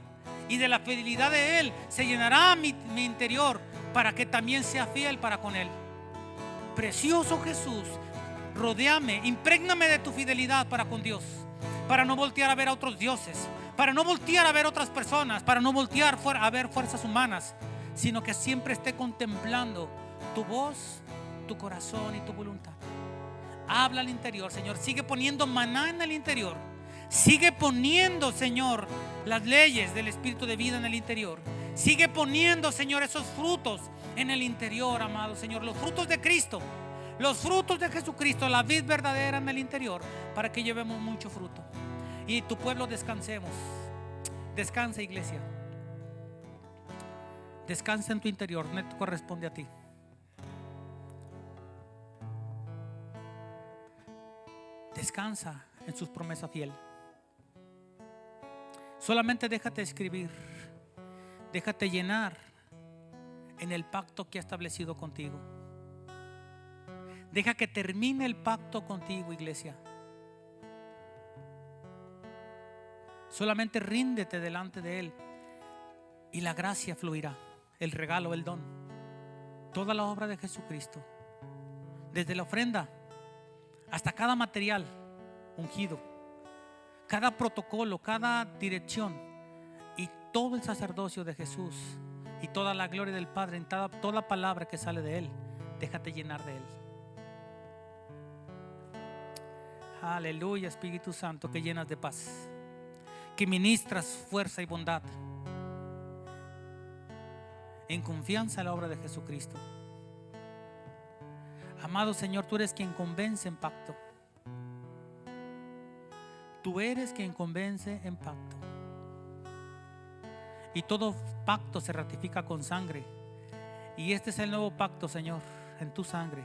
Y de la fidelidad de Él se llenará mi interior, para que también sea fiel para con Él. Precioso Jesús, rodéame, imprégname de tu fidelidad para con Dios, para no voltear a ver a otros dioses, para no voltear a ver otras personas, para no voltear a ver fuerzas humanas, sino que siempre esté contemplando tu voz, tu corazón y tu voluntad. Habla al interior, Señor. Sigue poniendo maná en el interior. Sigue poniendo, Señor, las leyes del Espíritu de vida en el interior. Sigue poniendo, Señor, esos frutos en el interior, amado Señor. Los frutos de Cristo, los frutos de Jesucristo, la vid verdadera en el interior, para que llevemos mucho fruto y tu pueblo descansemos. Descansa, iglesia. Descansa en tu interior, no te corresponde a ti. Descansa en sus promesas fiel. Solamente déjate escribir, déjate llenar en el pacto que ha establecido contigo. Deja que termine el pacto contigo, iglesia. Solamente ríndete delante de Él y la gracia fluirá, el regalo, el don, toda la obra de Jesucristo, desde la ofrenda hasta cada material ungido, cada protocolo, cada dirección y todo el sacerdocio de Jesús y toda la gloria del Padre en toda palabra que sale de Él. Déjate llenar de Él. Aleluya, Espíritu Santo, que llenas de paz, que ministras fuerza y bondad en confianza en la obra de Jesucristo. Amado Señor, tú eres quien convence en pacto. Tú eres quien convence en pacto. Y todo pacto se ratifica con sangre. Y este es el nuevo pacto, Señor, en tu sangre.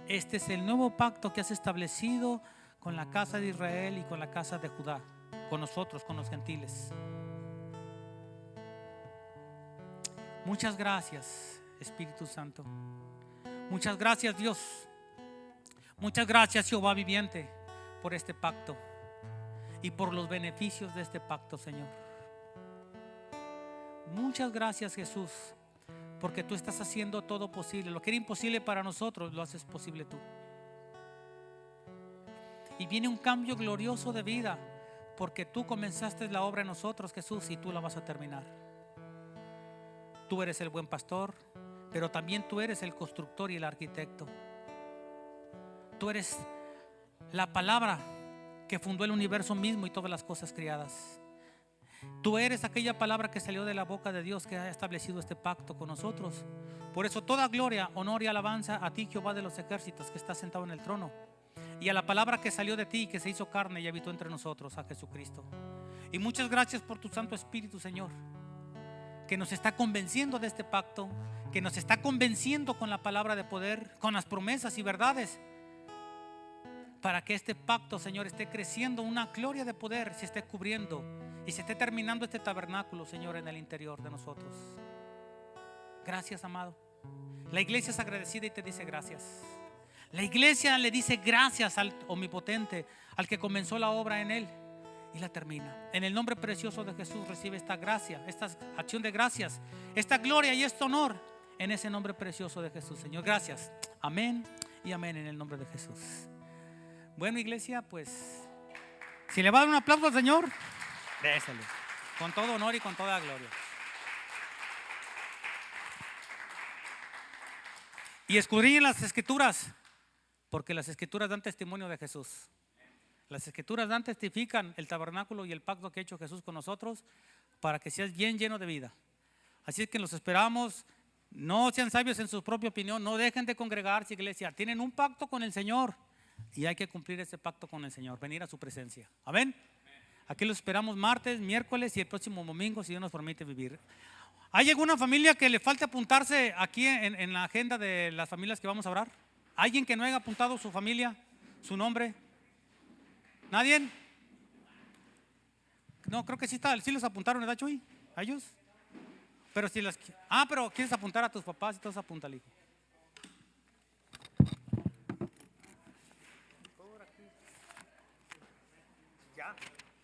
Este es el nuevo pacto que has establecido con la casa de Israel y con la casa de Judá, con nosotros, con los gentiles. Muchas gracias, Espíritu Santo. Muchas gracias, Dios. Muchas gracias, Jehová viviente, por este pacto y por los beneficios de este pacto, Señor. Muchas gracias, Jesús, porque tú estás haciendo todo posible. Lo que era imposible para nosotros, lo haces posible tú. Y viene un cambio glorioso de vida, porque tú comenzaste la obra en nosotros, Jesús, y tú la vas a terminar. Tú eres el buen pastor, pero también tú eres el constructor y el arquitecto. Tú eres la palabra que fundó el universo mismo y todas las cosas creadas. Tú eres aquella palabra que salió de la boca de Dios, que ha establecido este pacto con nosotros. Por eso toda gloria, honor y alabanza a ti, Jehová de los ejércitos, que estás sentado en el trono, y a la palabra que salió de ti y que se hizo carne y habitó entre nosotros, a Jesucristo. Y muchas gracias por tu Santo Espíritu, Señor, que nos está convenciendo de este pacto, que nos está convenciendo con la palabra de poder, con las promesas y verdades, para que este pacto, Señor, esté creciendo una gloria de poder, se esté cubriendo y se esté terminando este tabernáculo, Señor, en el interior de nosotros. Gracias, amado. La iglesia es agradecida y te dice gracias. La iglesia le dice gracias al Omnipotente, al que comenzó la obra en él y la termina. En el nombre precioso de Jesús recibe esta gracia, esta acción de gracias, esta gloria y este honor en ese nombre precioso de Jesús, Señor. Gracias. Amén y amén en el nombre de Jesús. Bueno, iglesia, pues si le va a dar un aplauso al Señor, déselo con todo honor y con toda gloria. Y escudriñen las Escrituras, porque las Escrituras dan testimonio de Jesús. Las Escrituras testifican el tabernáculo y el pacto que ha hecho Jesús con nosotros, para que seas bien lleno de vida. Así es que los esperamos. No sean sabios en su propia opinión, no dejen de congregarse, iglesia. Tienen un pacto con el Señor y hay que cumplir ese pacto con el Señor, venir a su presencia. Amén. Aquí los esperamos martes, miércoles y el próximo domingo, si Dios nos permite vivir. ¿Hay alguna familia que le falte apuntarse aquí en la agenda de las familias que vamos a orar? ¿Alguien que no haya apuntado su familia, su nombre? ¿Nadie? No, creo que sí está, sí los apuntaron, ¿verdad, Chuy? ¿A ellos? Pero si las... pero quieres apuntar a tus papás, entonces apúntale, hijo. ya.